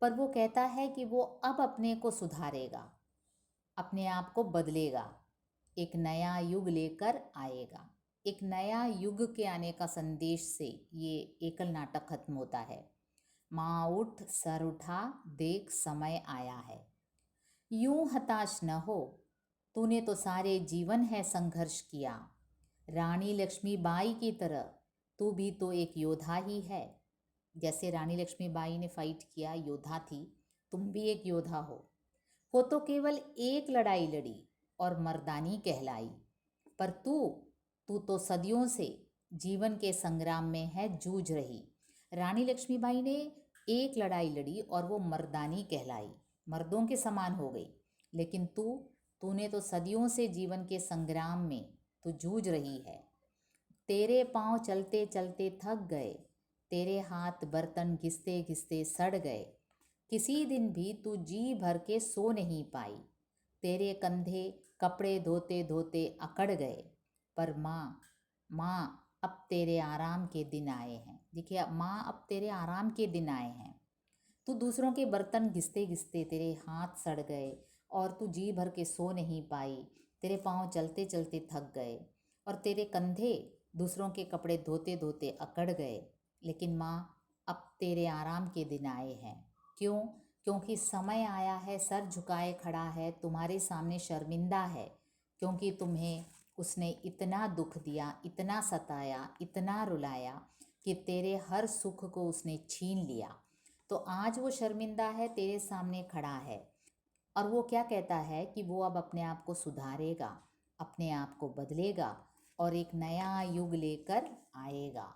[SPEAKER 1] पर वो कहता है कि वो अब अपने को सुधारेगा, अपने आप को बदलेगा, एक नया युग लेकर आएगा। एक नया युग के आने का संदेश से ये एकल नाटक खत्म होता है। माँ उठ, सर उठा, देख समय आया है। यूं हताश न हो, तूने तो सारे जीवन है संघर्ष किया। रानी लक्ष्मीबाई की तरह तू भी तो एक योद्धा ही है। जैसे रानी लक्ष्मीबाई ने फाइट किया, योद्धा थी, तुम भी एक योद्धा हो। वो तो केवल एक लड़ाई लड़ी और मर्दानी कहलाई, पर तू तो सदियों से जीवन के संग्राम में है जूझ रही। रानी लक्ष्मीबाई ने एक लड़ाई लड़ी और वो मर्दानी कहलाई, मर्दों के समान हो गई। लेकिन तूने तो सदियों से जीवन के संग्राम में तू जूझ रही है। तेरे पांव चलते चलते थक गए, तेरे हाथ बर्तन घिसते घिसते सड़ गए। किसी दिन भी तू जी भर के सो नहीं पाई, तेरे कंधे कपड़े धोते धोते अकड़ गए। पर माँ अब तेरे आराम के दिन आए हैं। देखिए माँ अब तेरे आराम के दिन आए हैं। तू दूसरों के बर्तन घिसते घिसते तेरे हाथ सड़ गए और तू जी भर के सो नहीं पाई, तेरे पाँव चलते चलते थक गए और तेरे कंधे दूसरों के कपड़े धोते धोते अकड़ गए। लेकिन माँ अब तेरे आराम के दिन आए हैं। क्यों? क्योंकि समय आया है, सर झुकाए खड़ा है, तुम्हारे सामने शर्मिंदा है, क्योंकि तुम्हें उसने इतना दुख दिया, इतना सताया, इतना रुलाया कि तेरे हर सुख को उसने छीन लिया। तो आज वो शर्मिंदा है, तेरे सामने खड़ा है और वो क्या कहता है कि वो अब अपने आप को सुधारेगा, अपने आप को बदलेगा और एक नया युग लेकर आएगा।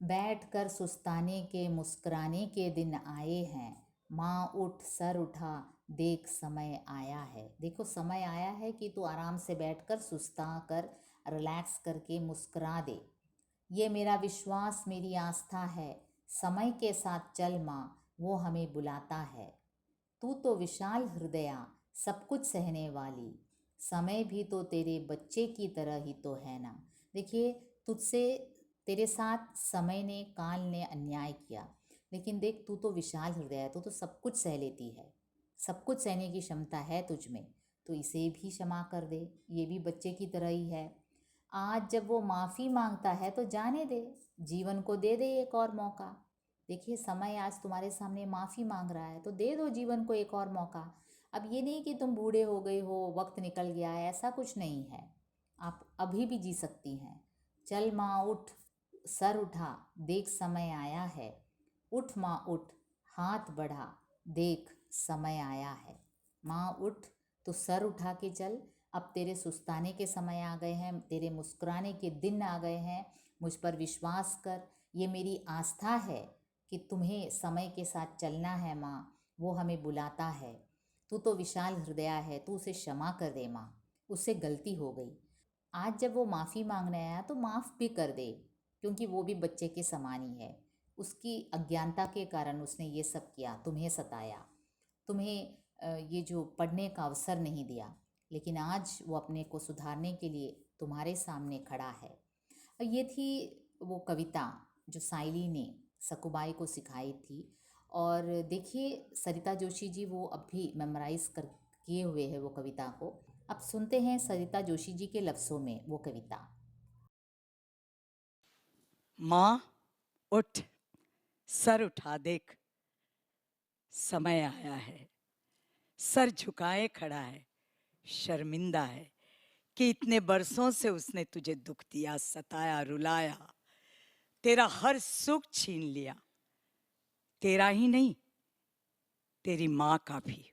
[SPEAKER 1] बैठ कर सुस्ताने के मुस्कुराने के दिन आए हैं। माँ उठ, सर उठा, देख समय आया है। देखो समय आया है कि तू आराम से बैठकर सुस्ता कर, रिलैक्स करके मुस्कुरा दे। ये मेरा विश्वास, मेरी आस्था है, समय के साथ चल माँ, वो हमें बुलाता है। तू तो विशाल हृदया, सब कुछ सहने वाली, समय भी तो तेरे बच्चे की तरह ही तो है ना। देखिए तुझसे, तेरे साथ समय ने, काल ने अन्याय किया, लेकिन देख तू तो विशाल हृदय है, तू तो सब कुछ सह लेती है, सब कुछ सहने की क्षमता है तुझ में, तो इसे भी क्षमा कर दे, ये भी बच्चे की तरह ही है। आज जब वो माफ़ी मांगता है तो जाने दे, जीवन को दे दे एक और मौका। देखिए समय आज तुम्हारे सामने माफ़ी मांग रहा है, तो दे दो जीवन को एक और मौका। अब ये नहीं कि तुम बूढ़े हो गए हो, वक्त निकल गया है, ऐसा कुछ नहीं है, आप अभी भी जी सकती हैं। चल माँ उठ, सर उठा, देख समय आया है। उठ माँ उठ, हाथ बढ़ा, देख समय आया है। माँ उठ, तो सर उठा के चल, अब तेरे सुस्ताने के समय आ गए हैं, तेरे मुस्कुराने के दिन आ गए हैं। मुझ पर विश्वास कर, ये मेरी आस्था है कि तुम्हें समय के साथ चलना है माँ, वो हमें बुलाता है। तू तो विशाल हृदया है, तू उसे क्षमा कर दे माँ, उससे गलती हो गई। आज जब वो माफ़ी मांगने आया तो माफ़ भी कर दे, क्योंकि वो भी बच्चे के समान ही है। उसकी अज्ञानता के कारण उसने ये सब किया, तुम्हें सताया, तुम्हें ये जो पढ़ने का अवसर नहीं दिया, लेकिन आज वो अपने को सुधारने के लिए तुम्हारे सामने खड़ा है। ये थी वो कविता जो साइली ने सकुबाई को सिखाई थी। और देखिए सरिता जोशी जी वो अब भी मेमोराइज कर किए हुए हैं वो कविता को। अब सुनते हैं सरिता जोशी जी के लफ्ज़ों में वो कविता।
[SPEAKER 5] माँ उठ, सर उठा देख, समय आया है। सर झुकाए खड़ा है, शर्मिंदा है कि इतने बरसों से उसने तुझे दुख दिया, सताया, रुलाया, तेरा हर सुख छीन लिया। तेरा ही नहीं, तेरी माँ का भी,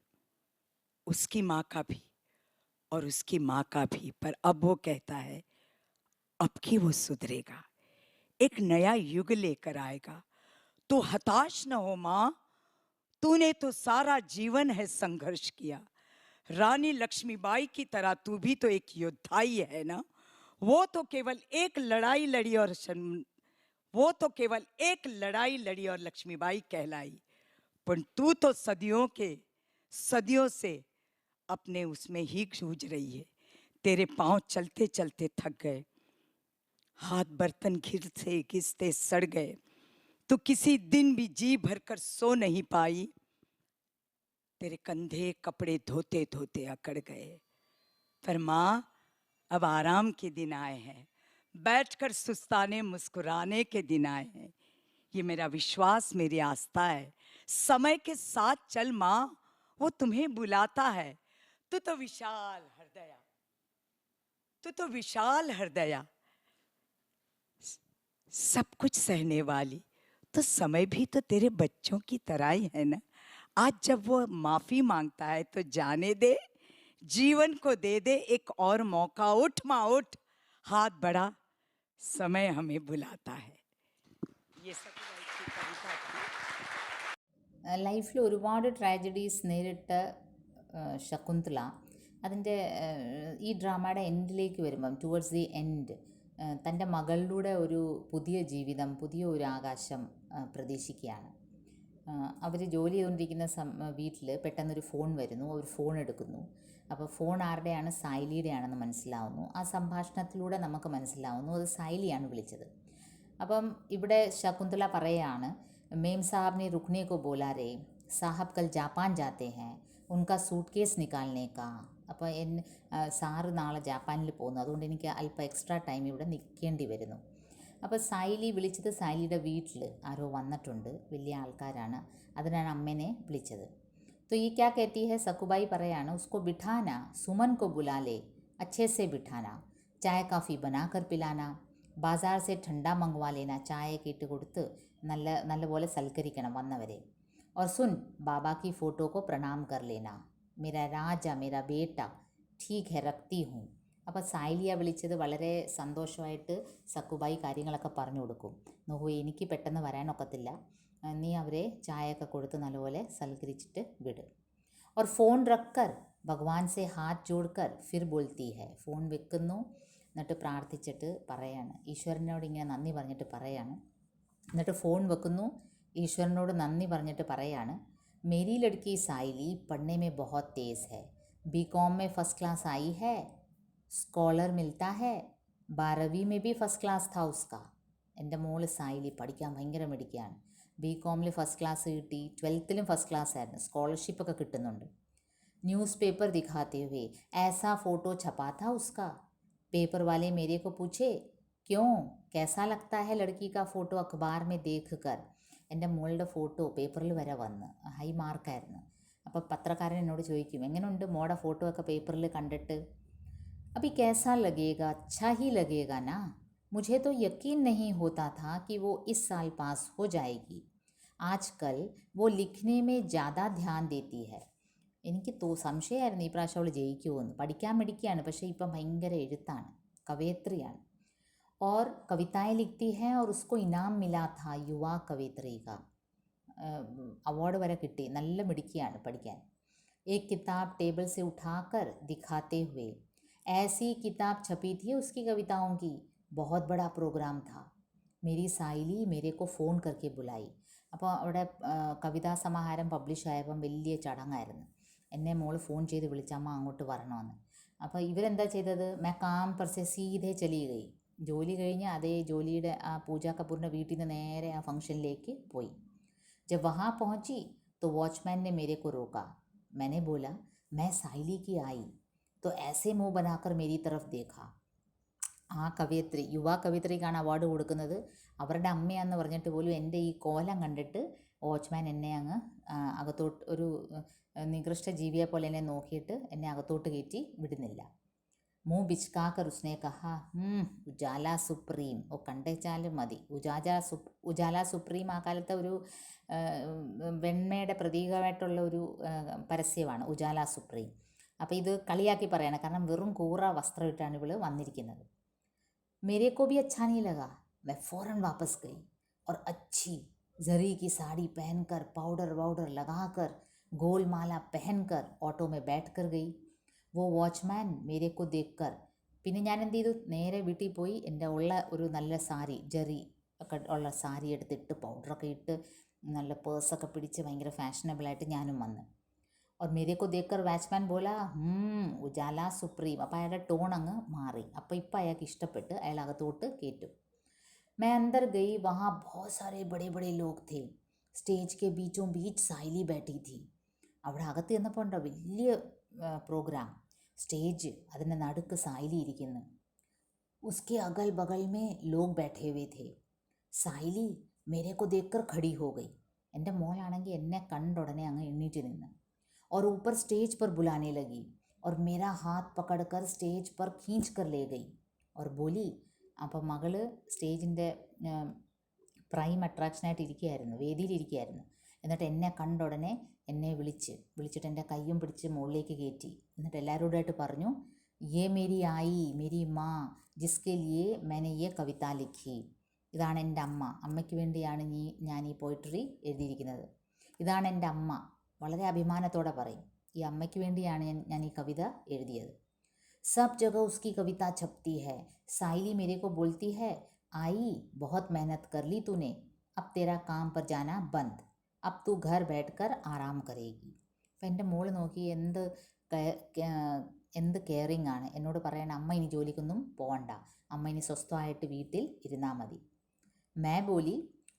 [SPEAKER 5] उसकी माँ का भी और उसकी माँ का भी। पर अब वो कहता है अब की वो सुधरेगा, एक नया युग लेकर आएगा। तू हताश न हो माँ, तूने तो सारा जीवन है संघर्ष किया। रानी लक्ष्मीबाई की तरह तू भी तो एक योद्धा ही है ना। वो तो केवल एक लड़ाई लड़ी और वो तो केवल एक लड़ाई लड़ी और लक्ष्मीबाई कहलाई। पर तू तो सदियों से अपने उसमें ही जूझ रही है। तेरे पांव चलते चलते थक गए, हाथ बर्तन घिसते घिसते सड़ गए। तू किसी दिन भी जी भरकर सो नहीं पाई, तेरे कंधे कपड़े धोते धोते अकड़ गए। पर माँ अब आराम के दिन आए हैं, बैठकर सुस्ताने मुस्कुराने के दिन आए हैं। ये मेरा विश्वास, मेरी आस्था है। समय के साथ चल माँ, वो तुम्हें बुलाता है। तू तो विशाल हृदया, तू तो विशाल हृदया, सब कुछ सहने वाली। तो समय भी तो तेरे बच्चों की तरह ही है ना। आज जब वो माफी मांगता है तो जाने दे, जीवन को दे दे एक और मौका। उठ माँ उठ, हाथ बढ़ा, समय हमें बुलाता है। ये सकुबाई की कविता थी।
[SPEAKER 1] ലൈഫിൽ ഒരുപാട് ട്രാജഡീസ് നേരിട്ട ശകുന്തള അതിൻ്റെ ഈ ഡ്രാമയുടെ എൻഡിലേക്ക് വരുമ്പം ടുവേർഡ്സ് ദി എൻഡ് തൻ്റെ മകളിലൂടെ ഒരു പുതിയ ജീവിതം, പുതിയ ഒരു ആകാശം പ്രതീക്ഷിക്കുകയാണ്. അവർ ജോലി ചെയ്തുകൊണ്ടിരിക്കുന്ന വീട്ടിൽ പെട്ടെന്നൊരു ഫോൺ വരുന്നു. അവർ ഫോൺ എടുക്കുന്നു. അപ്പോൾ ഫോൺ ആരുടെയാണ്? സായിലിയുടെയാണെന്ന് മനസ്സിലാവുന്നു. ആ സംഭാഷണത്തിലൂടെ നമുക്ക് മനസ്സിലാവുന്നു അത് സായിലിയാണ് വിളിച്ചത്. അപ്പം ഇവിടെ ശകുന്തള പറയുകയാണ്, मेम साहब ने रुकने को बोला रे, साहब कल जापान जाते हैं, उनका सूटकेस निकालने का. അപ്പോൾ സാറ് നാളെ ജാപ്പാനിൽ പോകുന്നു, അതുകൊണ്ട് എനിക്ക് അല്പം എക്സ്ട്രാ ടൈം ഇവിടെ നിൽക്കേണ്ടി വരുന്നു. അപ്പോൾ സായിലി വിളിച്ചത് സായിലിയുടെ വീട്ടിൽ ആരോ വന്നിട്ടുണ്ട്, വലിയ ആൾക്കാരാണ്, അതിനാണ് അമ്മേനെ വിളിച്ചത്. तो ये क्या कहती है, सकुबाई പറയാണ്, उसको बिठाना, सुमन को बुला ले, अच्छे से बिठाना, चाय काफ़ी बनाकर पिलाना, ബാസാർ സെ ठंडा मंगवा लेना, ചായയൊക്കെ ഇട്ട് കൊടുത്ത് നല്ലപോലെ സൽക്കരിക്കണം വന്നവരെ. और सुन, बाबा की फ़ोटो को प्रणाम कर लेना, मेरा राजा मेरा बेटा, ठीक है रखती हूँ. അപ്പോൾ സായിലിയ വിളിച്ചത് വളരെ സന്തോഷമായിട്ട് സക്കുബായി കാര്യങ്ങളൊക്കെ പറഞ്ഞു കൊടുക്കും. നോക്കൂ, എനിക്ക് പെട്ടെന്ന് വരാനൊക്കത്തില്ല, നീ അവരെ ചായയൊക്കെ കൊടുത്ത് നല്ലപോലെ സൽക്കരിച്ചിട്ട് വിട്. और फ़ोन रख कर भगवान से हाथ जोड़कर फिर बोलती है, ഫോൺ വെക്കുന്നു, എന്നിട്ട് പ്രാർത്ഥിച്ചിട്ട് പറയാണ്, ഈശ്വരനോട് ഇങ്ങനെ നന്ദി പറഞ്ഞിട്ട് പറയാണ്. എന്നിട്ട് ഫോൺ വെക്കുന്നു, ഈശ്വരനോട് നന്ദി പറഞ്ഞിട്ട് പറയാണ്, मेरी लड़की साइली पढ़ने में बहुत तेज़ है, बीकॉम में फ़र्स्ट क्लास आई है, स्कॉलर मिलता है, 12वीं में भी फ़र्स्ट क्लास था उसका. എൻ്റെ മോള് സായിലി പഠിക്കാൻ ഭയങ്കര മിടുക്കിയാണ്, ബികോമിൽ ഫസ്റ്റ് ക്ലാസ് കിട്ടി, 12th ഫസ്റ്റ് ക്ലാസ് ആയിരുന്നു, സ്കോളർഷിപ്പൊക്കെ കിട്ടുന്നുണ്ട്. न्यूज़ पेपर दिखाते हुए ऐसा फ़ोटो छपा था उसका. पेपर वाले मेरे को पूछे, क्यों, कैसा लगता है लड़की का फ़ोटो अखबार में देख कर. എൻ്റെ മോളുടെ ഫോട്ടോ പേപ്പറിൽ വരെ വന്ന് ഹൈ മാർക്കായിരുന്നു. അപ്പോൾ പത്രക്കാരൻ എന്നോട് ചോദിക്കും, എങ്ങനെയുണ്ട് മോളുടെ ഫോട്ടോ ഒക്കെ പേപ്പറിൽ കണ്ടിട്ട്. अभी कैसा लगेगा, अच्छा ही लगेगा ना. मुझे तो यकीन नहीं होता था कि वो इस साल पास हो जाएगी. आजकल वो लिखने में ज़्यादा ध्यान देती है. എനിക്ക് സംശയമായിരുന്നു ഈ പ്രാവശ്യം അവൾ ജയിക്കുമോയെന്ന്. പഠിക്കാൻ മിടിക്കുകയാണ്, പക്ഷേ ഇപ്പം ഭയങ്കര എഴുത്താണ്, കവയത്രിയാണ്. और कविताएं लिखती है और उसको इनाम मिला था युवा कवित्री का. അവാർഡ് വരെ കിട്ടി, നല്ല മിടുക്കിയാണ് പഠിക്കാൻ. एक किताब टेबल से उठाकर दिखाते हुए, ऐसी किताब छपी थी उसकी कविताओं की, बहुत बड़ा प्रोग्राम था. मेरी സായിലി मेरे को ഫോൺ करके बुलाई. അപ്പോൾ അവിടെ കവിതാ സമാഹാരം പബ്ലിഷ് ആയപ്പം വലിയ ചടങ്ങായിരുന്നു. എന്നെ മോള് ഫോൺ ചെയ്ത് വിളിച്ചമ്മ അങ്ങോട്ട് വരണമെന്ന്. അപ്പോൾ ഇവരെന്താ ചെയ്തത്, मैं काम पर से सीधे चली गई. ജോലി കഴിഞ്ഞ് അതേ ജോലിയുടെ ആ പൂജാ കപൂറിൻ്റെ വീട്ടിൽ നിന്ന് നേരെ ആ ഫംഗ്ഷനിലേക്ക് പോയി. जब वहाँ पहुँची तो वॉचमैन ने मेरे को रोका. मैंने बोला मैं साइली की आई, तो ऐसे मुंह बनाकर मेरी तरफ देखा. ആ കവയിത്രി, യുവ കവയിത്രിക്കാണ് അവാർഡ് കൊടുക്കുന്നത്. അവരുടെ അമ്മയാന്ന് പറഞ്ഞിട്ട് പോലും എൻ്റെ ഈ കോലം കണ്ടിട്ട് വാച്ച്മാൻ എന്നെ അങ്ങ് അകത്തോട്ട് ഒരു നികൃഷ്ട ജീവിയെ പോലെ എന്നെ നോക്കിയിട്ട് എന്നെ അകത്തോട്ട് കയറ്റി വിടുന്നില്ല. മുँह बिचकाकर उसने कहा ഉജാല സുപ്രീം. ഓ കണ്ടേച്ചാലും മതി. ഉജാല സുപ്രീം ആ കാലത്തെ ഒരു വെണ്മയുടെ പ്രതീകമായിട്ടുള്ള ഒരു പരസ്യമാണ് ഉജാല സുപ്രീം. അപ്പോൾ ഇത് കളിയാക്കി പറയണം, കാരണം വെറും കൂറ വസ്ത്രം ഇട്ടാണ് ഇവള് വന്നിരിക്കുന്നത്. मेरे को भी अच्छा नहीं लगा. मैं फ़ौरन वापस गई और अच्छी जरी की साड़ी पहनकर पाउडर वाउडर लगाकर गोल माला पहनकर ऑटो में बैठ कर गई. वो वॉचमैन मेरे को देखकर പിന്നെ ഞാൻ എന്ത് ചെയ്തു, നേരെ വീട്ടിൽ പോയി എൻ്റെ ഉള്ള ഒരു നല്ല സാരി, ജറി ഒക്കെ ഉള്ള സാരി എടുത്തിട്ട് പൗഡറൊക്കെ ഇട്ട് നല്ല പേഴ്സൊക്കെ പിടിച്ച് ഭയങ്കര ഫാഷനബിളായിട്ട് ഞാനും വന്നു. और मेरे को देखकर വാച്ച്മാൻ बोला ഉജാല സുപ്രീം. അപ്പോൾ അയാളുടെ ടോൺ അങ്ങ് മാറി. അപ്പോൾ ഇപ്പം അയാൾക്ക് ഇഷ്ടപ്പെട്ട് അയാൾ അകത്തോട്ട് കയറ്റും. मैं अंदर गई, वहाँ बहुत सारे बड़े बड़े लोग थे. സ്റ്റേജ് के बीचों बीच സായിലി बैठी थी. അവിടെ അകത്ത് ചെന്നപ്പോൾ ഉണ്ടോ വലിയ പ്രോഗ്രാം, സ്റ്റേജ്, അതിൻ്റെ നടുക്ക് സായിലി ഇരിക്കുന്നു. उसके अगल बगल में लोग बैठे हुए थे. സായിലി मेरे को देखकर खड़ी हो गई. എൻ്റെ മോളാണെങ്കിൽ എന്നെ കണ്ടുടനെ അങ്ങ് എണ്ണീറ്റ് നിന്ന്. और ऊपर स्टेज पर बुलाने लगी और मेरा हाथ पकड़कर स्टेज पर खींच कर ले गई और बोली. അപ്പോൾ മകള് സ്റ്റേജിൻ്റെ പ്രൈം അട്രാക്ഷനായിട്ട് ഇരിക്കുകയായിരുന്നു, വേദിയിലിരിക്കുകയായിരുന്നു. എന്നിട്ട് എന്നെ കണ്ട ഉടനെ എന്നെ വിളിച്ചിട്ട് എൻ്റെ കയ്യും പിടിച്ച് മുകളിലേക്ക് കയറ്റി. എന്നിട്ട് എല്ലാവരോടായിട്ട് പറഞ്ഞു, യേ മേരി ആയി മേരി മാ ജിസ്കെ ലിയേ मैंने ये കവിത ലിഖി. ഇതാണ് എൻ്റെ അമ്മ, അമ്മയ്ക്ക് വേണ്ടിയാണ് ഞാൻ ഈ പോയിട്രി എഴുതിയിരിക്കുന്നത്. ഇതാണ് എൻ്റെ അമ്മ. വളരെ അഭിമാനത്തോടെ പറയും, ഈ അമ്മയ്ക്ക് വേണ്ടിയാണ് ഞാൻ ഈ കവിത എഴുതിയത്. सब जगह उसकी कविता छपती है. साइली मेरे को बोलती है, आई बहुत मेहनत कर ली तूने, अब तेरा काम पर जाना बंद, अब तू घर बैठकर आराम करेगी. അപ്പം എൻ്റെ മോള് നോക്കി എന്ത് കെയറിങ് ആണ്. എന്നോട് പറയണം, അമ്മ ഇനി ജോലിക്കൊന്നും പോകണ്ട, അമ്മ ഇനി സ്വസ്ഥമായിട്ട് വീട്ടിൽ ഇരുന്നാൽ മതി. मैं बोली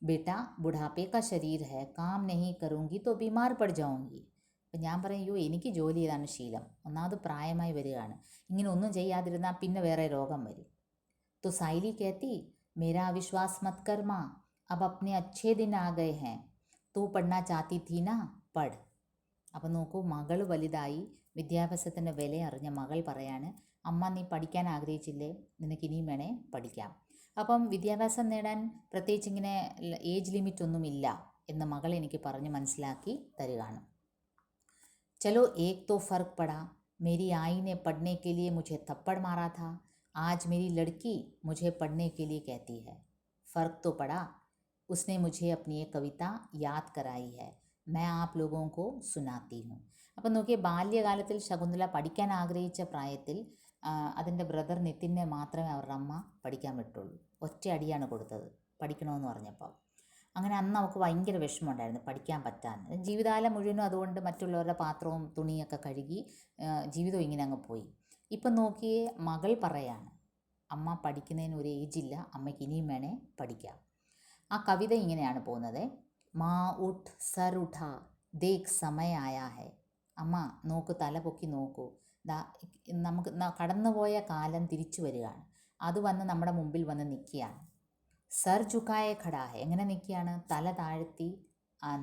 [SPEAKER 1] बेटा बुढ़ापे का शरीर है, काम नहीं करूँगी तो बीमार पड़ जाऊँगी. അപ്പം ഞാൻ പറയും, അയ്യോ എനിക്ക് ജോലി ചെയ്താണ് ശീലം, ഒന്നാമത് പ്രായമായി വരികയാണ്, ഇങ്ങനെ ഒന്നും ചെയ്യാതിരുന്നാൽ പിന്നെ വേറെ രോഗം വരും. तो साइली कहती मेरा विश्वास मत कर माँ, अब अपने अच्छे दिन आ गए हैं, तू पढ़ना चाहती थी ना, पढ़. അപ്പം നോക്കൂ, മകൾ വലുതായി, വിദ്യാഭ്യാസത്തിൻ്റെ വില അറിഞ്ഞ മകൾ പറയാണ്, അമ്മ നീ പഠിക്കാൻ ആഗ്രഹിച്ചില്ലേ, നിനക്ക് ഇനിയും വേണേ പഠിക്കാം. അപ്പം വിദ്യാഭ്യാസം നേടാൻ പ്രത്യേകിച്ച് ഇങ്ങനെ ഏജ് ലിമിറ്റ് ഒന്നുമില്ല എന്ന് മകൾ എനിക്ക് പറഞ്ഞ് മനസ്സിലാക്കി തരികയാണ്. चलो एक तो फ़र्क पड़ा, मेरी आई ने पढ़ने के लिए मुझे थप्पड़ मारा था, आज मेरी लड़की मुझे पढ़ने के लिए कहती है. फ़र्क तो पड़ा, उसने मुझे अपनी एक कविता याद कराई है, मैं आप लोगों को सुनाती हूँ. അപ്പം നോക്കിയേ, ബാല്യകാലത്തിൽ ശകുന്തള പഠിക്കാൻ ആഗ്രഹിച്ച പ്രായത്തിൽ അതിൻ്റെ ബ്രദർ നിതിനെ മാത്രമേ അവരുടെ അമ്മ പഠിക്കാൻ വിട്ടുള്ളൂ. ഒറ്റ അടിയാണ് കൊടുത്തത് പഠിക്കണമെന്ന് പറഞ്ഞപ്പോൾ. അങ്ങനെ അന്ന് അവൾക്ക് ഭയങ്കര വിഷമമുണ്ടായിരുന്നു പഠിക്കാൻ പറ്റാൻ. ജീവിതകാലം മുഴുവനും അതുകൊണ്ട് മറ്റുള്ളവരുടെ പാത്രവും തുണിയൊക്കെ കഴുകി ജീവിതം ഇങ്ങനെ അങ്ങ് പോയി. ഇപ്പം നോക്കിയേ, മകൾ പറയാണ്, അമ്മ പഠിക്കുന്നതിന് ഒരു ഏജില്ല, അമ്മയ്ക്ക് ഇനിയും വേണേ പഠിക്കാം. ആ കവിത ഇങ്ങനെയാണ് പോകുന്നത്. മാ ഉഠ് സർ ഉഠാ ദേഖ് സമയ ആയാ ഹെ. അമ്മ നോക്ക്, തല പൊക്കി നോക്കൂ, നമുക്ക് കടന്നുപോയ കാലം തിരിച്ചു വരികയാണ്, അത് വന്ന് നമ്മുടെ മുമ്പിൽ വന്ന് നിൽക്കുകയാണ്. സർ ജുക്കായെ ഖടാ ഹെ, എങ്ങനെ നിൽക്കുകയാണ്, തല താഴ്ത്തി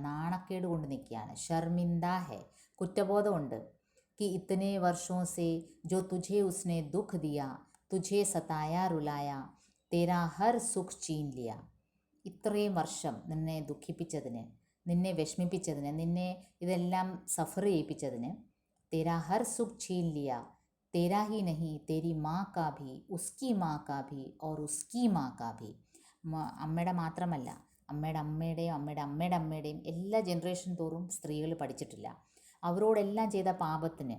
[SPEAKER 1] നാണക്കേട് കൊണ്ട് നിൽക്കുകയാണ്. ഷർമിന്ദ ഹെ, കുറ്റബോധമുണ്ട്. कि इतने वर्षों से जो तुझे उसने दुख दिया, तुझे सताया रुलाया, तेरा हर सुख छीन लिया. ഇത്രയും വർഷം നിന്നെ ദുഃഖിപ്പിച്ചതിന്, നിന്നെ വിഷമിപ്പിച്ചതിന്, നിന്നെ ഇതെല്ലാം സഫർ ചെയ്യിപ്പിച്ചതിന്, तेरा हर सुख छीन लिया, तेरा ही नहीं तेरी माँ का भी, उसकी माँ का भी और उसकी माँ का भी. അമ്മയുടെ മാത്രമല്ല, അമ്മയുടെ അമ്മയുടെയും അമ്മയുടെ അമ്മയുടെ അമ്മയുടെയും എല്ലാ ജനറേഷൻ തോറും സ്ത്രീകൾ പഠിച്ചിട്ടില്ല. അവരോടെല്ലാം ചെയ്ത പാപത്തിന്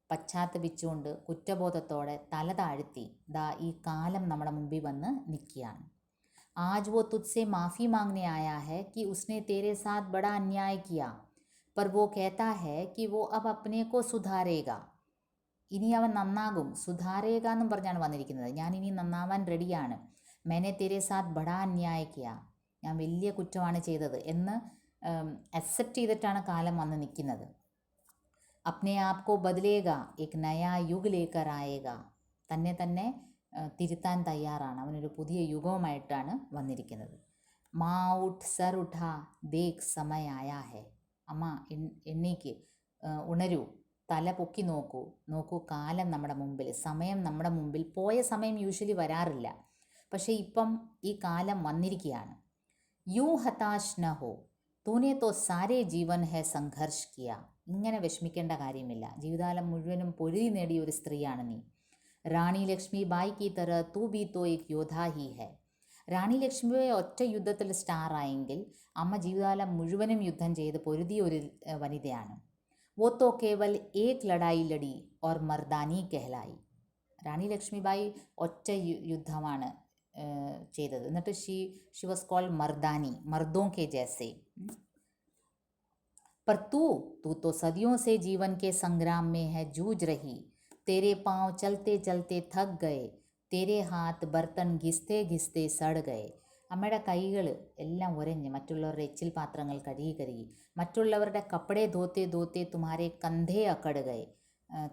[SPEAKER 1] പശ്ചാത്തപിച്ചുകൊണ്ട് കുറ്റബോധത്തോടെ തല താഴ്ത്തി ദാ ഈ കാലം നമ്മുടെ മുമ്പിൽ വന്ന് നിൽക്കുകയാണ്. आज वो तुझसे माफ़ी मांगने आया है कि उसने तेरे साथ बड़ा अन्याय किया, पर वो कहता है कि वो अब अपने को सुधारेगा. ഇനി അവൻ നന്നാകും, സുധാരേക എന്നും പറഞ്ഞാണ് വന്നിരിക്കുന്നത്. ഞാൻ ഇനി നന്നാവാൻ റെഡിയാണ്. മേനെ തെരെ സാത്ത് ബഡാ അന്യായ കിയ, ഞാൻ വലിയ കുറ്റമാണ് ചെയ്തത് എന്ന് അക്സെപ്റ്റ് ചെയ്തിട്ടാണ് കാലം വന്ന് നിൽക്കുന്നത്. അപ്നെ ആപ് കോ ബദലേഗ, ഏക് നയാ യുഗ് ലേക്കർ ആയേഗ, തന്നെ തിരുത്താൻ തയ്യാറാണ്. അവനൊരു പുതിയ യുഗവുമായിട്ടാണ് വന്നിരിക്കുന്നത്. മാ ഉഠ് സർ ഉഠ ദേഖ് സമയ ആയാ ഹെ, അമ്മ എണ്ണീക്ക്, ഉണരൂ, തല പൊക്കി നോക്കൂ, നോക്കൂ കാലം നമ്മുടെ മുമ്പിൽ, സമയം നമ്മുടെ മുമ്പിൽ. പോയ സമയം യൂഷ്വലി വരാറില്ല, പക്ഷേ ഇപ്പം ഈ കാലം വന്നിരിക്കുകയാണ്. യൂ ഹതാശ് ന ഹോ, തൂനെ തോ സാരേ ജീവൻ ഹെ സംഘർഷ് കിയ, ഇങ്ങനെ വിഷമിക്കേണ്ട കാര്യമില്ല, ജീവിതകാലം മുഴുവനും പൊരുതി നേടിയ ഒരു സ്ത്രീയാണ് നീ. റാണി ലക്ഷ്മി ബായി കി തര തൂ ബി തോ ഏക് യോദ്ധാ ഹി ഹെ, റാണി ലക്ഷ്മിയെ ഒറ്റ യുദ്ധത്തിൽ സ്റ്റാർ ആയെങ്കിൽ അമ്മ ജീവിതകാലം മുഴുവനും യുദ്ധം ചെയ്ത് പൊരുതിയ ഒരു വനിതയാണ്. वो तो केवल एक लड़ाई लड़ी और मर्दानी कहलाई, റാണി ലക്ഷ്മിബായി ഒറ്റ യുദ്ധമാണ് ചെയ്തത്. എന്നിട്ട് ഷി വാസ് കോൾഡ് മർദാനി, മർദോं के जैसे. पर तू तो सदियों से जीवन के संग्राम में है जूझ रही, तेरे पाँव चलते चलते थक गए, तेरे हाथ बर्तन घिसते घिसते सड़ गए. അമ്മയുടെ കൈകൾ എല്ലാം ഉരഞ്ഞ് മറ്റുള്ളവരുടെ എച്ചിൽ പാത്രങ്ങൾ കഴുകി മറ്റുള്ളവരുടെ കപ്പടെ ധോത്തെ ധോത്തെ തുമാരെ കന്ധേ അക്കടുകയെ,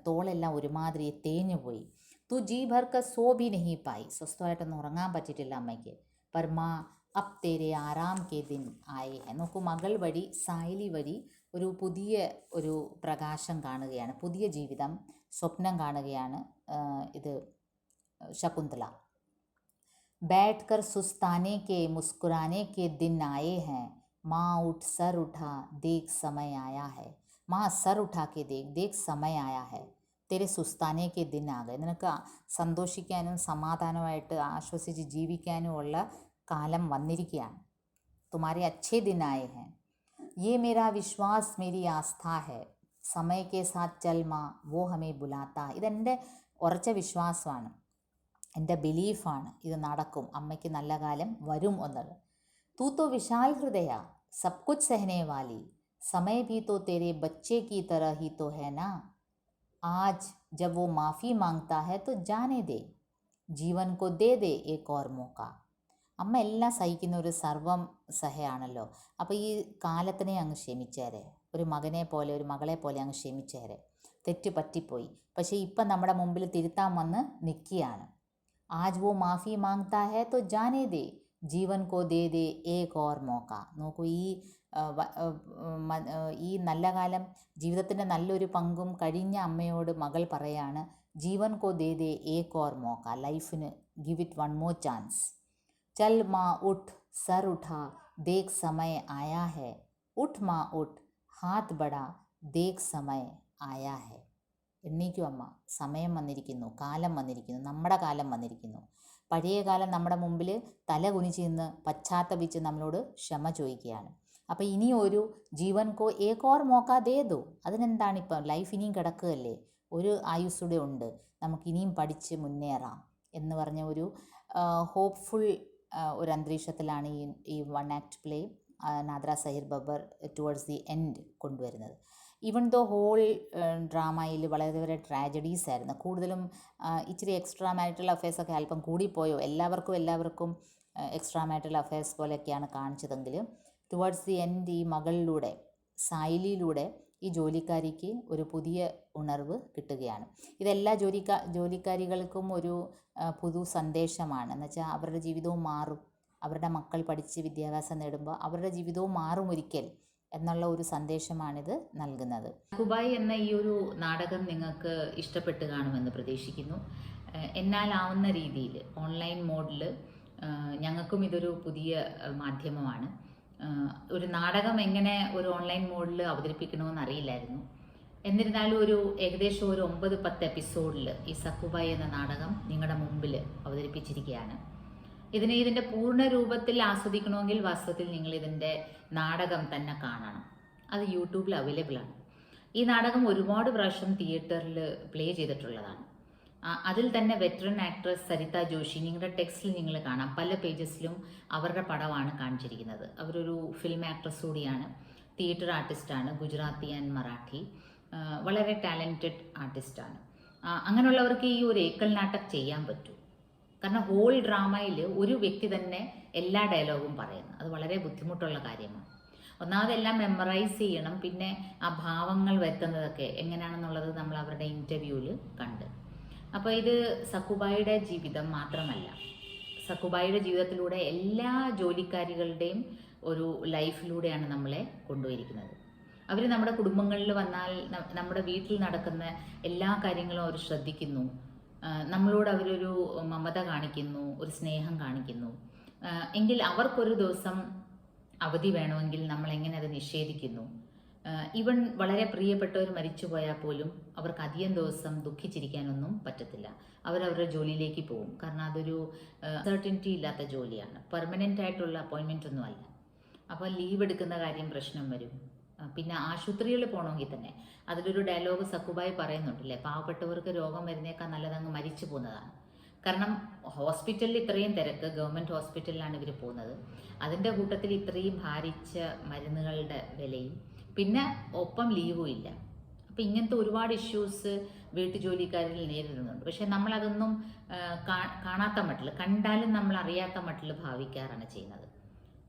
[SPEAKER 1] തോളെല്ലാം ഒരുമാതിരി തേഞ്ഞു പോയി. തു ജി ഭർക്ക സോ ബി നഹി പായി, സ്വസ്ഥമായിട്ടൊന്നും ഉറങ്ങാൻ പറ്റിയിട്ടില്ല അമ്മയ്ക്ക്. പർമാ അപ് തേരെ ആറാം കെ ദിൻ ആയേ ഹെ, നോക്കൂ മകൾ വഴി, സായലി വഴി ഒരു പുതിയ ഒരു പ്രകാശം കാണുകയാണ്, പുതിയ ജീവിതം സ്വപ്നം കാണുകയാണ് ഇത് ശകുന്തള. बैठ कर सुस्ताने के मुस्कुराने के दिन आए हैं, माँ उठ सर उठा देख समय आया है, माँ सर उठा के देख, देख समय आया है, तेरे സുസ്താനെ കെ ദിൻ ആകെ, നിനക്ക് സന്തോഷിക്കാനും സമാധാനമായിട്ട് ആശ്വസിച്ച് ജീവിക്കാനും ഉള്ള കാലം വന്നിരിക്കുകയാണ്. തുമാരെ അച്ഛേ ദിൻ ആയേ ഹെ, യേ മേരാ വിശ്വാസ് മേരി ആസ്ഥാ ഹെ, സമയ കെ സാത്ത് ചൽ മാ വോ ഹമേ ബുലാത്ത, ഇതെൻ്റെ ഉറച്ച വിശ്വാസമാണ്, എൻ്റെ ബിലീഫാണ്, ഇത് നടക്കും, അമ്മയ്ക്ക് നല്ല കാലം വരും എന്നുള്ളത്. തൂ തോ വിശാൽ ഹൃദയ സബ് കുച്ച് സഹനെ വാലി, സമയ ഭി തോ തേരെ ബच्चे की तरह ही तो है ना, आज जब वो माफ़ी मांगता है तो जाने दे, ജീവൻ को दे दे एक और मौका. അമ്മ എല്ലാം സഹിക്കുന്ന ഒരു സർവം സഹയാണല്ലോ, അപ്പോൾ ഈ കാലത്തിനെ അങ്ങ് ക്ഷമിച്ചേരെ, ഒരു മകനെ പോലെ ഒരു മകളെ പോലെ അങ്ങ് ക്ഷമിച്ചേരെ, തെറ്റ് പറ്റിപ്പോയി, പക്ഷേ ഇപ്പം നമ്മുടെ മുമ്പിൽ തിരുത്താൻ വന്ന് നിൽക്കുകയാണ്. आज वो माफ़ी मांगता है तो जाने दे, ജീവൻ കോ ദേ ദേ ഏക് ഓർ മോക്ക. നോക്കൂ, ഈ നല്ല കാലം, ജീവിതത്തിൻ്റെ നല്ലൊരു പങ്കും കഴിഞ്ഞ അമ്മയോട് മകൾ പറയാണ്, ജീവൻ കോ ദേ ദേ ഏക് ഓർ മോക്ക, ലൈഫിന് give it one more chance. ചൽ മാ ഉഠ് സർ ഉഠാ ദേഖ് സമയ ആയാ ഹെ, ഉഠ് മാ ഉഠ് ഹാത്ത് ബടാ ദേഖ് സമയ ആയാ ഹെ. എണ്ണീക്കൂ അമ്മ, സമയം വന്നിരിക്കുന്നു, കാലം വന്നിരിക്കുന്നു, നമ്മുടെ കാലം വന്നിരിക്കുന്നു. പഴയ കാലം നമ്മുടെ മുമ്പിൽ തല കുനിച്ച് നിന്ന് പശ്ചാത്തപിച്ച് നമ്മളോട് ക്ഷമ ചോദിക്കുകയാണ്. അപ്പോൾ ഇനി ഒരു ജീവൻ കോ ഏക് ഓർ മോക്ക ദേ ദോ, അതിനെന്താണിപ്പം, ലൈഫ് ഇനിയും കിടക്കുകയല്ലേ, ഒരു ആയുസ്സൂടെ ഉണ്ട്, നമുക്കിനിയും പഠിച്ച് മുന്നേറാം എന്ന് പറഞ്ഞ ഒരു ഹോപ്പ്ഫുൾ ഒരു അന്തരീക്ഷത്തിലാണ് ഈ one act play Nadira Zaheer Babbar towards the end കൊണ്ടുവരുന്നത്. ഈവൻ ദോ ഹോൾ ഡ്രാമയിൽ വളരെ ട്രാജഡീസ് ആയിരുന്നു, കൂടുതലും ഇച്ചിരി എക്സ്ട്രാ മാരിറ്റൽ അഫയേഴ്സൊക്കെ അല്പം കൂടിപ്പോയോ, എല്ലാവർക്കും എക്സ്ട്രാ മാരിറ്റൽ അഫയേഴ്സ് പോലെയൊക്കെയാണ് കാണിച്ചതെങ്കിൽ ടുവേർഡ്സ് ദി എൻഡ് ഈ മകളിലൂടെ, സായിലിയിലൂടെ ഈ ജോലിക്കാരിക്ക് ഒരു പുതിയ ഉണർവ് കിട്ടുകയാണ്. ഇതെല്ലാ ജോലിക്കാരികൾക്കും ഒരു പുതു സന്ദേശമാണ്, എന്നുവെച്ചാൽ അവരുടെ ജീവിതവും മാറും, അവരുടെ മക്കൾ പഠിച്ച് വിദ്യാഭ്യാസം നേടുമ്പോൾ അവരുടെ ജീവിതവും മാറും ഒരിക്കൽ എന്നുള്ള ഒരു സന്ദേശമാണിത് നൽകുന്നത്. സക്കുബായി എന്ന ഈ ഒരു നാടകം നിങ്ങൾക്ക് ഇഷ്ടപ്പെട്ട് കാണുമെന്ന് പ്രതീക്ഷിക്കുന്നു. എന്നാലാവുന്ന രീതിയിൽ ഓൺലൈൻ മോഡിൽ ഞങ്ങൾക്കും ഇതൊരു പുതിയ മാധ്യമമാണ്. ഒരു നാടകം എങ്ങനെ ഒരു ഓൺലൈൻ മോഡിൽ അവതരിപ്പിക്കണമെന്ന് അറിയില്ലായിരുന്നു. എന്നിരുന്നാലും ഏകദേശം ഒരു 9-10 എപ്പിസോഡിൽ ഈ സക്കുബായി എന്ന നാടകം നിങ്ങളുടെ മുമ്പിൽ അവതരിപ്പിച്ചിരിക്കുകയാണ്. ഇതിൻ്റെ പൂർണ്ണ രൂപത്തിൽ ആസ്വദിക്കണമെങ്കിൽ വാസ്തവത്തിൽ നിങ്ങൾ ഇതിൻ്റെ നാടകം തന്നെ കാണണം. അത് യൂട്യൂബിൽ അവൈലബിൾ ആണ്. ഈ നാടകം ഒരുപാട് പ്രാവശ്യം തിയേറ്ററിൽ പ്ലേ ചെയ്തിട്ടുള്ളതാണ്. അതിൽ തന്നെ വെറ്ററൻ ആക്ട്രസ് സരിത ജോഷി, നിങ്ങളുടെ ടെക്സ്റ്റിൽ നിങ്ങൾ കാണാം, പല പേജസിലും അവരുടെ പടമാണ് കാണിച്ചിരിക്കുന്നത്. അവരൊരു ഫിലിം ആക്ട്രസ് കൂടിയാണ്, തിയേറ്റർ ആർട്ടിസ്റ്റാണ്, ഗുജറാത്തി ആൻഡ് മറാഠി, വളരെ ടാലൻറ്റഡ് ആർട്ടിസ്റ്റാണ്. അങ്ങനെയുള്ളവർക്ക് ഈ ഒരു ഏക്കൽ നാടകം ചെയ്യാൻ പറ്റും. കാരണം ഹോൾ ഡ്രാമയിൽ ഒരു വ്യക്തി തന്നെ എല്ലാ ഡയലോഗും പറയുന്നു. അത് വളരെ ബുദ്ധിമുട്ടുള്ള കാര്യമാണ്. ഒന്നാമതെല്ലാം മെമ്മറൈസ് ചെയ്യണം, പിന്നെ ആ ഭാവങ്ങൾ വരുത്തുന്നതൊക്കെ എങ്ങനെയാണെന്നുള്ളത് നമ്മൾ അവരുടെ ഇൻ്റർവ്യൂവിൽ കണ്ട്. അപ്പോൾ ഇത് സക്കുബായിയുടെ ജീവിതം മാത്രമല്ല, സക്കുബായിയുടെ ജീവിതത്തിലൂടെ എല്ലാ ജോലിക്കാരികളുടെയും ഒരു ലൈഫിലൂടെയാണ് നമ്മളെ കൊണ്ടുപോയിരിക്കുന്നത്. അവർ നമ്മുടെ കുടുംബങ്ങളിൽ വന്നാൽ നമ്മുടെ വീട്ടിൽ നടക്കുന്ന എല്ലാ കാര്യങ്ങളും അവർ ശ്രദ്ധിക്കുന്നു, നമ്മളോട് അവരൊരു മമത കാണിക്കുന്നു, ഒരു സ്നേഹം കാണിക്കുന്നു. എങ്കിൽ അവർക്കൊരു ദിവസം അവധി വേണമെങ്കിൽ നമ്മൾ എങ്ങനെ അത് നിഷേധിക്കുന്നു. ഈവൻ വളരെ പ്രിയപ്പെട്ടവർ മരിച്ചു പോയാൽ പോലും അവർക്ക് അധികം ദിവസം ദുഃഖിച്ചിരിക്കാനൊന്നും പറ്റത്തില്ല. അവരവരുടെ ജോലിയിലേക്ക് പോകും. കാരണം അതൊരു സർട്ടനിറ്റി ഇല്ലാത്ത ജോലിയാണ്, പെർമനൻ്റ് ആയിട്ടുള്ള അപ്പോയിൻമെൻ്റ് ഒന്നും അല്ല. അപ്പോൾ ലീവ് എടുക്കുന്ന കാര്യം പ്രശ്നം വരും. പിന്നെ ആശുപത്രികളിൽ പോകണമെങ്കിൽ തന്നെ അതിലൊരു ഡയലോഗ് സക്കുബായി പറയുന്നുണ്ടല്ലേ, പാവപ്പെട്ടവർക്ക് രോഗം വരുന്നേക്കാൾ നല്ലതങ്ങ് മരിച്ചു പോകുന്നതാണ്. കാരണം ഹോസ്പിറ്റലിൽ ഇത്രയും തിരക്ക്, ഗവൺമെൻറ് ഹോസ്പിറ്റലിലാണ് ഇവർ പോകുന്നത്, അതിൻ്റെ കൂട്ടത്തിൽ ഇത്രയും ഭാരിച്ച മരുന്നുകളുടെ വിലയും, പിന്നെ ഒപ്പം ലീവും ഇല്ല. അപ്പോൾ ഇങ്ങനത്തെ ഒരുപാട് ഇഷ്യൂസ് വീട്ടുജോലിക്കാരിൽ നേരിടുന്നുണ്ട്. പക്ഷേ നമ്മളതൊന്നും കാണാത്ത മട്ടിൽ, കണ്ടാലും നമ്മൾ അറിയാത്ത മട്ടിൽ ഭാവിക്കാറാണ് ചെയ്യുന്നത്.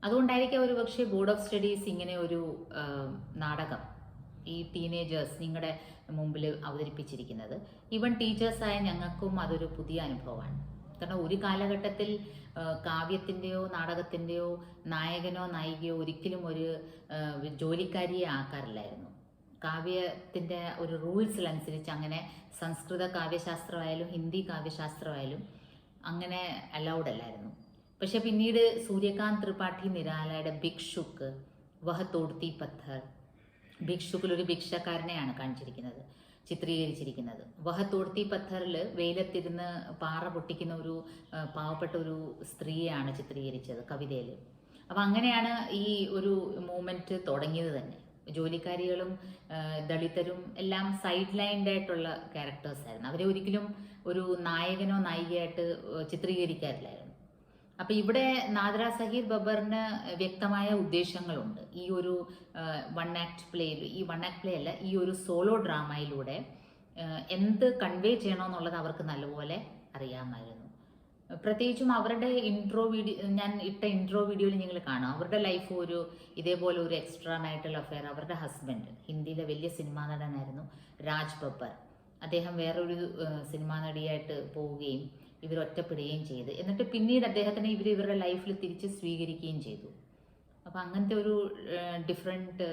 [SPEAKER 1] അതുകൊണ്ടായിരിക്കും ഒരു പക്ഷേ ബോർഡ് ഓഫ് സ്റ്റഡീസ് ഇങ്ങനെ ഒരു നാടകം ഈ ടീനേജേഴ്സ് നിങ്ങളുടെ മുമ്പിൽ അവതരിപ്പിച്ചിരിക്കുന്നത്. ഈവൻ ടീച്ചേഴ്സായ ഞങ്ങൾക്കും അതൊരു പുതിയ അനുഭവമാണ്. കാരണം ഒരു കാലഘട്ടത്തിൽ കാവ്യത്തിൻ്റെയോ നാടകത്തിൻ്റെയോ നായകനോ നായികയോ ഒരിക്കലും ഒരു ജോലിക്കാരിയെ ആക്കാറില്ലായിരുന്നു. കാവ്യത്തിൻ്റെ ഒരു റൂൾസിലനുസരിച്ച് അങ്ങനെ സംസ്കൃത കാവ്യശാസ്ത്രമായാലും ഹിന്ദി കാവ്യശാസ്ത്രമായാലും അങ്ങനെ അലൗഡ് അല്ലായിരുന്നു. പക്ഷെ പിന്നീട് സൂര്യകാന്ത് ത്രിപാഠി നിരാലയുടെ ഭിക്ഷുക്ക്, വഹ തോഡ്തി പത്ഥർ, ഭിക്ഷുക്കിൽ ഒരു ഭിക്ഷക്കാരനെയാണ് കാണിച്ചിരിക്കുന്നത്, ചിത്രീകരിച്ചിരിക്കുന്നത്. വഹ തോഡ്തി പത്ഥറിൽ വെയിലത്തിരുന്ന് പാറ പൊട്ടിക്കുന്ന ഒരു പാവപ്പെട്ട ഒരു സ്ത്രീയാണ് ചിത്രീകരിച്ചത് കവിതയിൽ. അപ്പം അങ്ങനെയാണ് ഈ ഒരു മൂവ്മെൻറ്റ് തുടങ്ങിയത് തന്നെ. ജോലിക്കാരികളും ദളിതരും എല്ലാം സൈഡ് ലൈൻഡ് ആയിട്ടുള്ള ക്യാരക്ടേഴ്സായിരുന്നു. അവരെ ഒരിക്കലും ഒരു നായകനോ നായികയായിട്ട് ചിത്രീകരിക്കാറില്ലായിരുന്നു. അപ്പം ഇവിടെ നാദിറ സഹീർ ബബ്ബറിന് വ്യക്തമായ ഉദ്ദേശങ്ങളുണ്ട്. ഈ ഒരു വൺ ആക്ട് പ്ലേയിൽ, ഈ വൺ ആക്ട് പ്ലേ അല്ല, ഈ ഒരു സോളോ ഡ്രാമയിലൂടെ എന്ത് കൺവേ ചെയ്യണമെന്നുള്ളത് അവർക്ക് നല്ലപോലെ അറിയാമായിരുന്നു. പ്രത്യേകിച്ചും അവരുടെ ഇൻട്രോ വീഡിയോ, ഞാൻ ഇട്ട ഇൻട്രോ വീഡിയോയിൽ നിങ്ങൾ കാണാം, അവരുടെ ലൈഫ് ഒരു ഇതേപോലെ ഒരു എക്സ്ട്രാ നൈറ്റൽ അഫെയർ. അവരുടെ ഹസ്ബൻഡ് ഹിന്ദിയിലെ വലിയ സിനിമാ നടനായിരുന്നു രാജ് ബബ്ബർ. അദ്ദേഹം വേറൊരു സിനിമാ നടിയായിട്ട് പോവുകയും ഇവർ ഒറ്റപ്പെടുകയും ചെയ്ത്, എന്നിട്ട് പിന്നീട് അദ്ദേഹത്തിനെ ഇവരുടെ ലൈഫിൽ തിരിച്ച് സ്വീകരിക്കുകയും ചെയ്തു. അപ്പോൾ അങ്ങനത്തെ ഒരു ഡിഫറെൻറ്റ്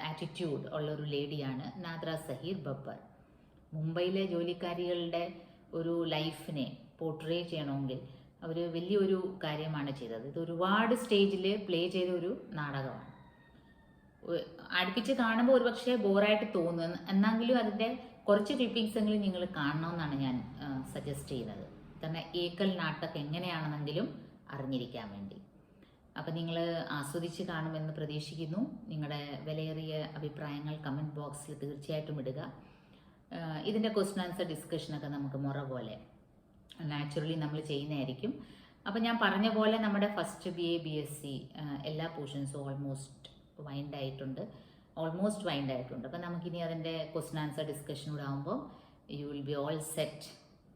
[SPEAKER 1] ആറ്റിറ്റ്യൂഡ് ഉള്ള ഒരു ലേഡിയാണ് നാദിറ സഹീർ ബബ്ബർ. മുംബൈയിലെ ജോലിക്കാരികളുടെ ഒരു ലൈഫിനെ പോർട്രേ ചെയ്യണമെങ്കിൽ അവർ വലിയൊരു കാര്യമാണ് ചെയ്തത്. ഇത് ഒരുപാട് സ്റ്റേജിൽ പ്ലേ ചെയ്ത ഒരു നാടകമാണ്. അടുപ്പിച്ച് കാണുമ്പോൾ ഒരുപക്ഷെ ബോറായിട്ട് തോന്നുന്നു, എന്നെങ്കിലും അതിൻ്റെ കുറച്ച് ക്ലിപ്പിങ്സ് എങ്കിലും നിങ്ങൾ കാണണമെന്നാണ് ഞാൻ സജസ്റ്റ് ചെയ്യുന്നത്. കാരണം ഏക്കൽ നാടകം എങ്ങനെയാണെന്നെങ്കിലും അറിഞ്ഞിരിക്കാൻ വേണ്ടി. അപ്പം നിങ്ങൾ ആസ്വദിച്ച് കാണുമെന്ന് പ്രതീക്ഷിക്കുന്നു. നിങ്ങളുടെ വിലയേറിയ അഭിപ്രായങ്ങൾ കമൻറ്റ് ബോക്സിൽ തീർച്ചയായിട്ടും ഇടുക. ഇതിൻ്റെ ക്വസ്റ്റ്യൻ ആൻസർ ഡിസ്കഷനൊക്കെ നമുക്ക് മുറ പോലെ നാച്ചുറലി നമ്മൾ ചെയ്യുന്നതായിരിക്കും. അപ്പം ഞാൻ പറഞ്ഞ പോലെ നമ്മുടെ ഫസ്റ്റ് BA BSc എല്ലാ പോർഷൻസും ഓൾമോസ്റ്റ് വൈൻഡ് ആയിട്ടുണ്ട്. അപ്പം നമുക്കിനി അതിൻ്റെ ക്വസ്റ്റ്യൻ ആൻസർ ഡിസ്കഷനൂടെ ആകുമ്പോൾ you will be all set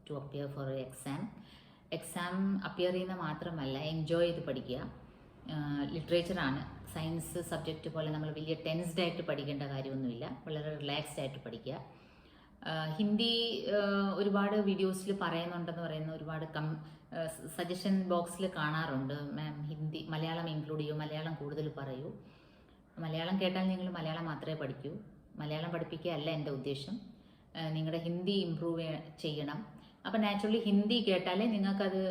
[SPEAKER 1] to appear for exam appear ചെയ്യുന്ന മാത്രമല്ല, എൻജോയ് ചെയ്ത് പഠിക്കുക. ലിറ്ററേച്ചറാണ്, സയൻസ് സബ്ജക്റ്റ് പോലെ നമ്മൾ വലിയ ടെൻസ്ഡ് ആയിട്ട് പഠിക്കേണ്ട കാര്യമൊന്നുമില്ല, വളരെ റിലാക്സ്ഡ് ആയിട്ട് പഠിക്കുക. ഹിന്ദി ഒരുപാട് വീഡിയോസിൽ പറയുന്നുണ്ടെന്ന് പറയുന്ന ഒരുപാട് സജഷൻ ബോക്സിൽ കാണാറുണ്ട്, മാം ഹിന്ദി മലയാളം ഇൻക്ലൂഡ് ചെയ്യൂ, മലയാളം കൂടുതൽ പറയൂ. മലയാളം കേട്ടാൽ നിങ്ങൾ മലയാളം മാത്രമേ പഠിക്കൂ. മലയാളം പഠിപ്പിക്കുക അല്ല എൻ്റെ ഉദ്ദേശം, നിങ്ങളുടെ ഹിന്ദി ഇമ്പ്രൂവ് ചെയ്യണം. അപ്പോൾ നാച്ചുറലി ഹിന്ദി കേട്ടാലേ നിങ്ങൾക്കത്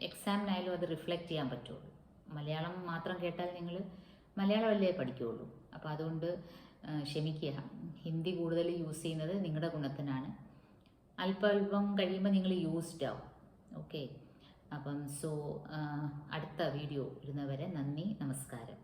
[SPEAKER 1] എക്സാമിനായാലും അത് റിഫ്ലക്റ്റ് ചെയ്യാൻ പറ്റുള്ളൂ. മലയാളം മാത്രം കേട്ടാൽ നിങ്ങൾ മലയാളമല്ലേ പഠിക്കുകയുള്ളൂ. അപ്പോൾ അതുകൊണ്ട് ക്ഷമിക്കുക, ഹിന്ദി കൂടുതൽ യൂസ് ചെയ്യുന്നത് നിങ്ങളുടെ ഗുണത്തിനാണ്. അല്പം കഴിയുമ്പോൾ നിങ്ങൾ യൂസ്ഡ് ആവും. ഓക്കെ, അപ്പം അടുത്ത വീഡിയോ ഇടുന്നവരെ നന്ദി, നമസ്കാരം.